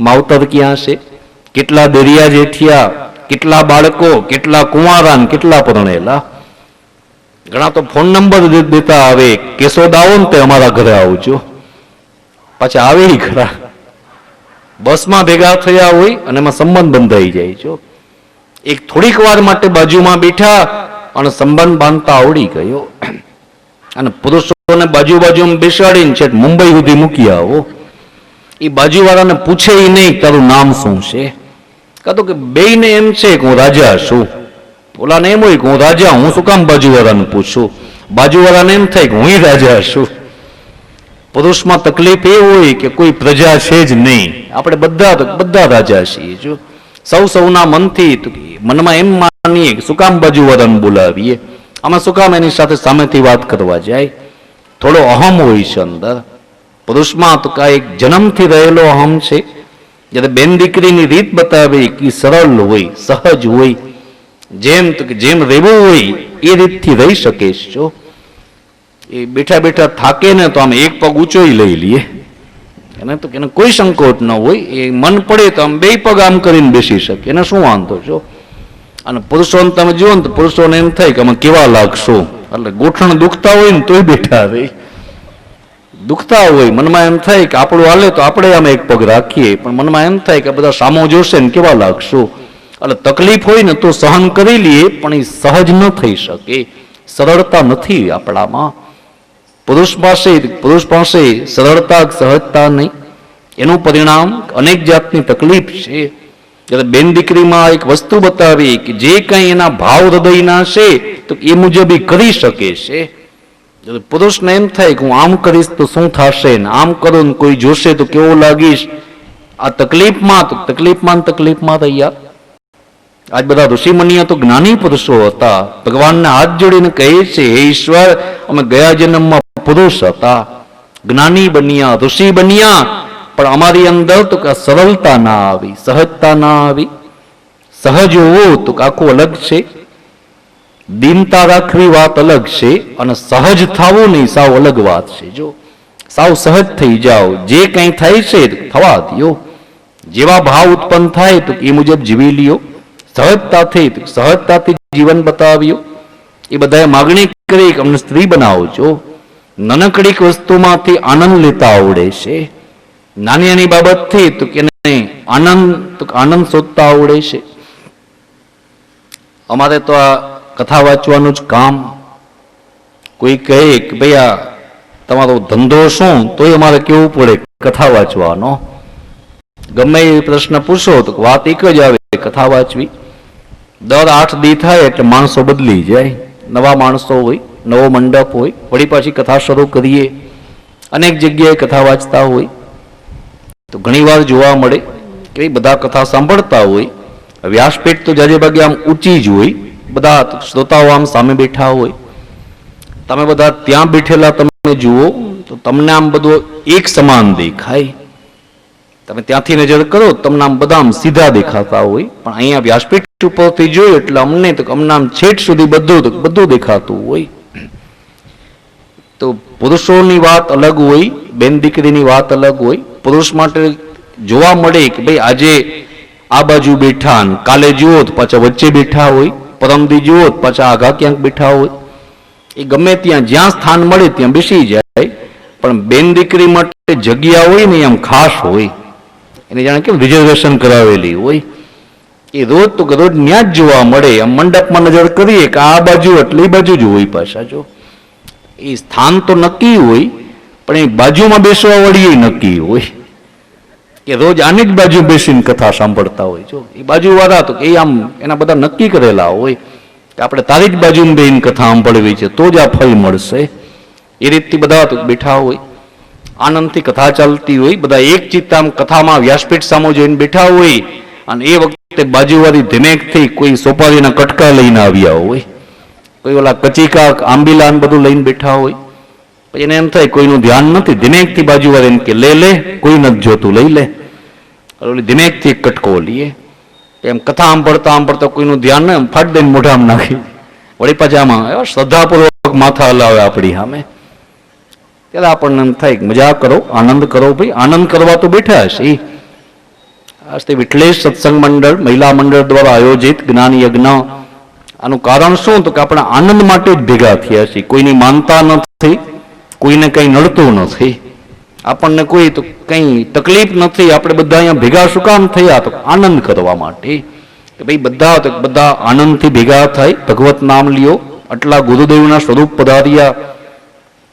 માવતર ક્યાં છે, કેટલા દરિયા જેઠિયા, કેટલા બાળકો, કેટલા કુંવારા, કેટલા પરણેલા. ઘણા તો ફોન નંબર દેતા આવે, કેશોદ આવો ને તે અમારા ઘરે આવજો. પાછા આવે ખરા, બસમાં ભેગા થયા હોય અને એમાં સંબંધ બંધાઈ જાય છો. એક થોડીક વાર માટે બાજુમાં બેઠા અને સંબંધ બાંધતા આવડી ગયો. અને પુરુષોને બાજુમાં બેસાડીને છે મુંબઈ સુધી મૂકી આવો. એ બાજુવાળાને પૂછે નહીં તારું નામ શું છે, કાં તો કે બેયને એમ છે કે હું રાજા છું. ઓલાને એમ હોય કે હું રાજા, હું શું કામ બાજુવાળાને પૂછું. બાજુવાળાને એમ થાય કે હું રાજા છું. પુરુષમાં તકલીફ એ હોય કે કોઈ પ્રજા છે જ નહીં, આપણે બધા રાજા છીએ. જો સૌના મનથી મનમાં એમ માનીએ કે શું કામ બાજુવાળાને બોલાવીએ, આમાં શું કામ એની સાથે સામેથી વાત કરવા જાય. થોડો અહમ હોય છે અંદર. પુરુષમાં તો એક જન્મથી રહેલો અહમ છે. જ્યારે બેન દીકરીની રીત બતાવી કે સરળ હોય, સહજ હોય, જેમ રહેવું હોય એ રીતથી રહી શકે છો. એ બેઠા બેઠા થાકે ને તો આમ એક પગ ઊંચો લઈ લઈએ, એને તો એને કોઈ સંકોચ ન હોય. એ મન પડે તો આમ બે પગ આમ કરીને બેસી શકે, એને શું વાંધો છો. અને પુરુષોને તમે જુઓ ને તો પુરુષોને એમ થાય કે અમે કેવા લાગશો, એટલે ગોઠણ દુખતા હોય ને તોય બેઠા રહે. દુખતા હોય મનમાં એમ થાય કે આપણું હાલે તો આપણે આમ એક પગ રાખીએ, પણ મનમાં એમ થાય કે બધા સામો જોશે ને કેવા લાગશો. એટલે તકલીફ હોય ને તો સહન કરી લઈએ, પણ એ સહજ ન થઈ શકે, સરળતા નથી આપણામાં. પુરુષ પાસે સરળતા સહજતા નહીં. એનું પરિણામ અનેક જાતની તકલીફ છે. જ્યારે બેન દીકરીમાં એક વસ્તુ બતાવી કે જે કંઈ એના ભાવ હૃદયના છે તો એ મુજબ એ કરી શકે છે. પુરુષને એમ થાય કે હું આમ કરીશ તો શું થશે, ને આમ કરું ને કોઈ જોશે તો કેવો લાગીશ. આ તકલીફમાં તૈયાર. આજ બધા ઋષિમુનિઓ તો જ્ઞાની પુરુષો હતા. ભગવાનને હાથ જોડીને કહે છે હે ઈશ્વર, અમે ગયા જન્મમાં પુરુષ હતા, જ્ઞાની બન્યા, ઋષિ બન્યા, પણ અમારી અંદર તો સરળતા ના આવી, સહજતા ના આવી. સહજ હોવું તો આખું અલગ છે, દીનતા રાખવી વાત અલગ છે, અને સહજ થવું નહીં સાવ અલગ વાત છે. જો સાવ સહજ થઈ જાઓ, જે કંઈ થાય છે થવા દો, જેવા ભાવ ઉત્પન્ન થાય તો એ મુજબ જીવી લ્યો. સહજતાથી જીવન બતાવ્યું. એ બધાએ માગણી કરી કે અમને સ્ત્રી બનાવજો. નાનકડીક વસ્તુમાંથી આનંદ લેતા આવડે છે, નાની બાબતથી તો કે આનંદ શોધતા આવડે છે. અમારે તો આ કથા વાંચવાનું જ કામ? કોઈ કહે કે ભાઈ આ તમારો ધંધો શું, તોય અમારે કેવું પડે કથા વાંચવાનો. ગમે એ પ્રશ્ન પૂછો તો વાત એક જ આવે, કથા વાંચવી. દર 8 દી થાય એટલે માણસો બદલી જાય, નવા માણસો હોય, નવો મંડપ હોય, વળી પાછી કથા શરૂ કરીએ. અનેક જગ્યાએ કથા વાંચતા હોય તો ઘણીવાર જોવા મળે કે બધા કથા સાંભળતા હોય, વ્યાસપીઠ તો જાજે ભાગે આમ ઊંચી જ હોય, બધા શ્રોતાઓ આમ સામે બેઠા હોય. તમે બધા ત્યાં બેઠેલા તમે જુઓ તો તમને આમ બધું એક સમાન દેખાય. તમે ત્યાંથી નજર કરો તમને આમ બધા આમ સીધા દેખાતા હોય, પણ અહીંયા વ્યાસપીઠ ઉપરથી જોયું એટલે અમને તો અમને આમ છેટ સુધી બધું દેખાતું હોય. તો પુરુષોની વાત અલગ હોય, બેન દીકરીની વાત અલગ હોય. પુરુષ માટે જોવા મળે કે ભાઈ આજે આ બાજુ બેઠા, કાલે જુઓ તો પાછા વચ્ચે બેઠા હોય, પરમદી જુઓ તો પાછા આઘા ક્યાંક બેઠા હોય. એ ગમે ત્યાં જ્યાં સ્થાન મળે ત્યાં બેસી જાય, પણ બેન દીકરી માટે જગ્યા હોય ને આમ ખાસ હોય, એને જાણે કેમ રિઝર્વેશન કરાવેલી હોય. એ રોજ તો રોજ ત્યાં જ જોવા મળે. આમ મંડપમાં નજર કરીએ કે આ બાજુ એટલે એ બાજુ જ હોય. પાછા જો એ સ્થાન તો નક્કી હોય, પણ એ બાજુમાં બેસવા વળી નક્કી હોય કે રોજ આની જ બાજુ બેસીને કથા સાંભળતા હોય. જો એ બાજુ વાળા તો એ આમ એના બધા નક્કી કરેલા હોય કે આપણે તારી જ બાજુમાં બેન કથા સાંભળવી છે તો જ આ ફળ મળશે. એ રીતથી બધા તો બેઠા હોય, આનંદથી કથા ચાલતી હોય, બધા એક ચિત્ત આમ કથામાં વ્યાસપીઠ સામો જોઈને બેઠા હોય. અને એ વખતે બાજુવાળી ધીમેકથી કોઈ સોપારીના કટકા લઈને આવ્યા હોય, કોઈ ઓલા કચીકા આંબીલા બધું લઈને બેઠા હોય. પછી એને એમ થાય કોઈનું ધ્યાન નથી, ધીમેકથી બાજુવાળી એમ કે લે કોઈ નથી જોતું, લઈ લે. ધીમેકથી એક કટકો લઈએ. એમ કથા સાંભળતા કોઈનું ધ્યાન ને ફાટ દઈને મોઢામાં નાખી વળી પાછા આમાં શ્રદ્ધાપૂર્વક માથા હલાવે આપણી સામે. ત્યારે આપણને એમ થાય કે મજા કરો, આનંદ કરો. ભાઈ આનંદ કરવા તો બેઠા હશે. આજથી વિઠ્ઠલેશ સત્સંગ મંડળ, મહિલા મંડળ દ્વારા આયોજિત જ્ઞાન યજ્ઞ. આનું કારણ શું? તો કે આપણે આનંદ માટે જ ભેગા થયા છીએ. કોઈની માનતા નથી, કોઈને કંઈ નડતું નથી, આપણને કોઈ તો કંઈ તકલીફ નથી. આપણે બધા અહીંયા ભેગા શું કામ થયા? તો આનંદ કરવા માટે કે ભાઈ બધા આનંદથી ભેગા થાય, ભગવત નામ લ્યો. આટલા ગુરુદેવના સ્વરૂપ પધાર્યા,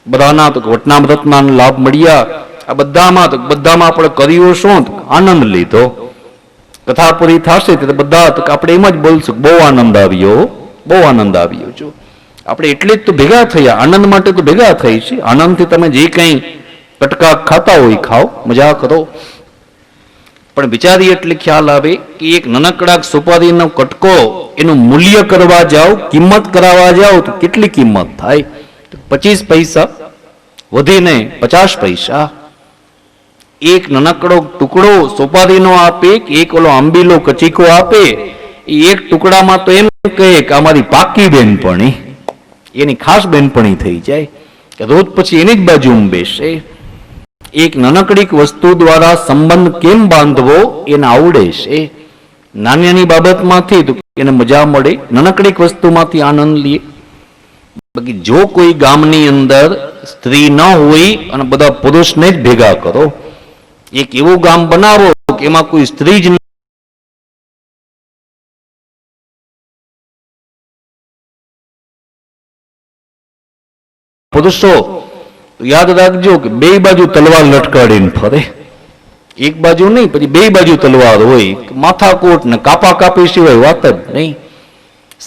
બધાના તો વટનામૃતના લાભ મળ્યા. આ બધામાં આપણે કર્યું શું? આનંદ લીધો. કથા પૂરી થશે તો બધા આપણે એમ જ બોલશું બહુ આનંદ આવ્યો, બહુ આનંદ આવ્યો. જો આપણે એટલે જ તો ભેગા થયા, આનંદ માટે તો ભેગા થઈ છે. આનંદથી તમે જે કંઈ કટકા ખાતા હોય ખાઓ, મજા કરો. પણ વિચારી એટલે ખ્યાલ આવે કે એક નાનકડા સોપારીનો કટકો એનું મૂલ્ય કરવા જાઓ, કિંમત કરાવવા જાઓ તો કેટલી કિંમત થાય? 25 પૈસા, વધીને 50 પૈસા. એક નાનકડો ટુકડો સોપારીનો આપે કે એક ઓલો આંબીલો કચીકો આપે, એ એક ટુકડામાં તો એમ કહે કે અમારી પાકી બેનપણી, એની ખાસ બેનપણી થઈ જાય કે રોજ પછી એની જ બાજુમાં બેસે. એક નાનકડી વસ્તુ દ્વારા સંબંધ કેમ બાંધવો એને આવડે છે. નાની નાની બાબતમાંથી તો એને મજા મળે, નાનકડી વસ્તુમાંથી આનંદ લે. બાકી જો કોઈ ગામની અંદર સ્ત્રી ન હોય અને બધા પુરુષને જ ભેગા કરો, એક એવું ગામ બનાવો કે એમાં કોઈ સ્ત્રી જ પુરુષો, યાદ રાખજો કે બે બાજુ તલવાર લટકાડીને ફરે. એક બાજુ નહીં, પછી બે બાજુ તલવાર હોય. માથાકૂટ ને કાપા કાપી સિવાય વાત જ નહીં.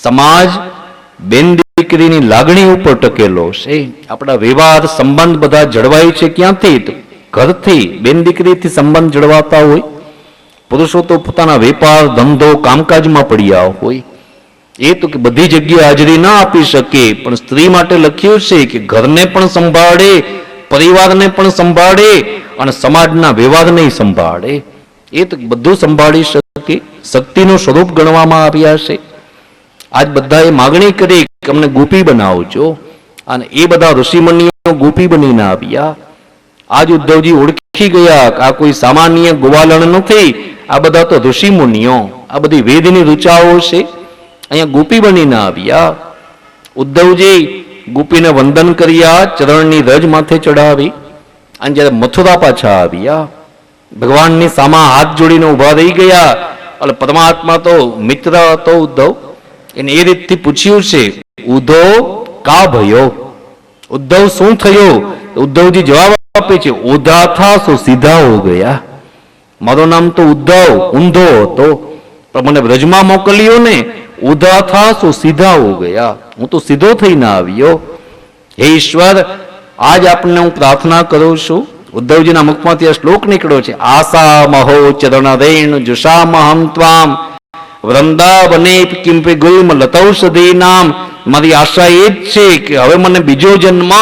સમાજ બેન દીકરીની લાગણી ઉપર ટકેલો છે. આપણા વ્યવહાર સંબંધ બધા જળવાય છે ક્યાંથી? તો ઘરથી, બેન દીકરીથી સંબંધ જળવાતા હોય. પુરુષો તો પોતાના વેપાર ધંધો કામકાજમાં પડ્યા હોય. એ તો કે બધી જગ્યાએ હાજરી ના આપી શકે, પણ સ્ત્રી માટે લખ્યું છે કે ઘરને પણ સંભાળે, પરિવારને પણ સંભાળે અને સમાજના વ્યવહારને સંભાળે. એ તો બધું સંભાળી શકે. શક્તિનું સ્વરૂપ ગણવામાં આવ્યા છે. આજ બધાએ માગણી કરી કે અમને ગોપી બનાવજો, અને એ બધા ઋષિમુનિઓ ગોપી બનીને આવ્યા. આજ ઉદ્ધવજી ઓળખી ગયા કે આ કોઈ સામાન્ય ગોવાલણ નથી, આ બધા તો ઋષિમુનિઓ, આ બધી વેદની ઋચાઓ છે. અહીંયા ગોપી બનીને આવ્યા. ઉદ્ધવજી ગોપીને વંદન કર્યા, ચરણની રજ માથે ચડાવી. અને જ્યારે મથુરા પાછા આવ્યા, ભગવાનની સામા હાથ જોડીને ઉભા રહી ગયા. એટલે પરમાત્મા તો મિત્ર હતો ઉદ્ધવ, એને એ રીતથી પૂછ્યું છે, ઉદ્ધવ કા ભયો? ઉદ્ધવ શું થયો? ઉદ્ધવજી જવાબ આપે છે, ઉધા થા સો સીધા હો ગયા. મારું નામ તો ઉદ્ધવ ઊંધો હતો, પણ મને બ્રજમાં મોકલ્યો ને, ઉધા થા સો સીધા હો ગયા, હું તો સીધો થઈને આવ્યો. હે ઈશ્વર, આજ આપને હું પ્રાર્થના કરું છું. ઉદ્ધવજીના મુખમાંથી આ શ્લોક નીકળ્યો છે, આશા મહો ચરણ રેણ જુષામહમ ત્વામ વૃંદાવને કિંપે ગુલ્મ લતૌષધી નામ. મારી આશા એ જ છે કે હવે મને બીજો જન્મ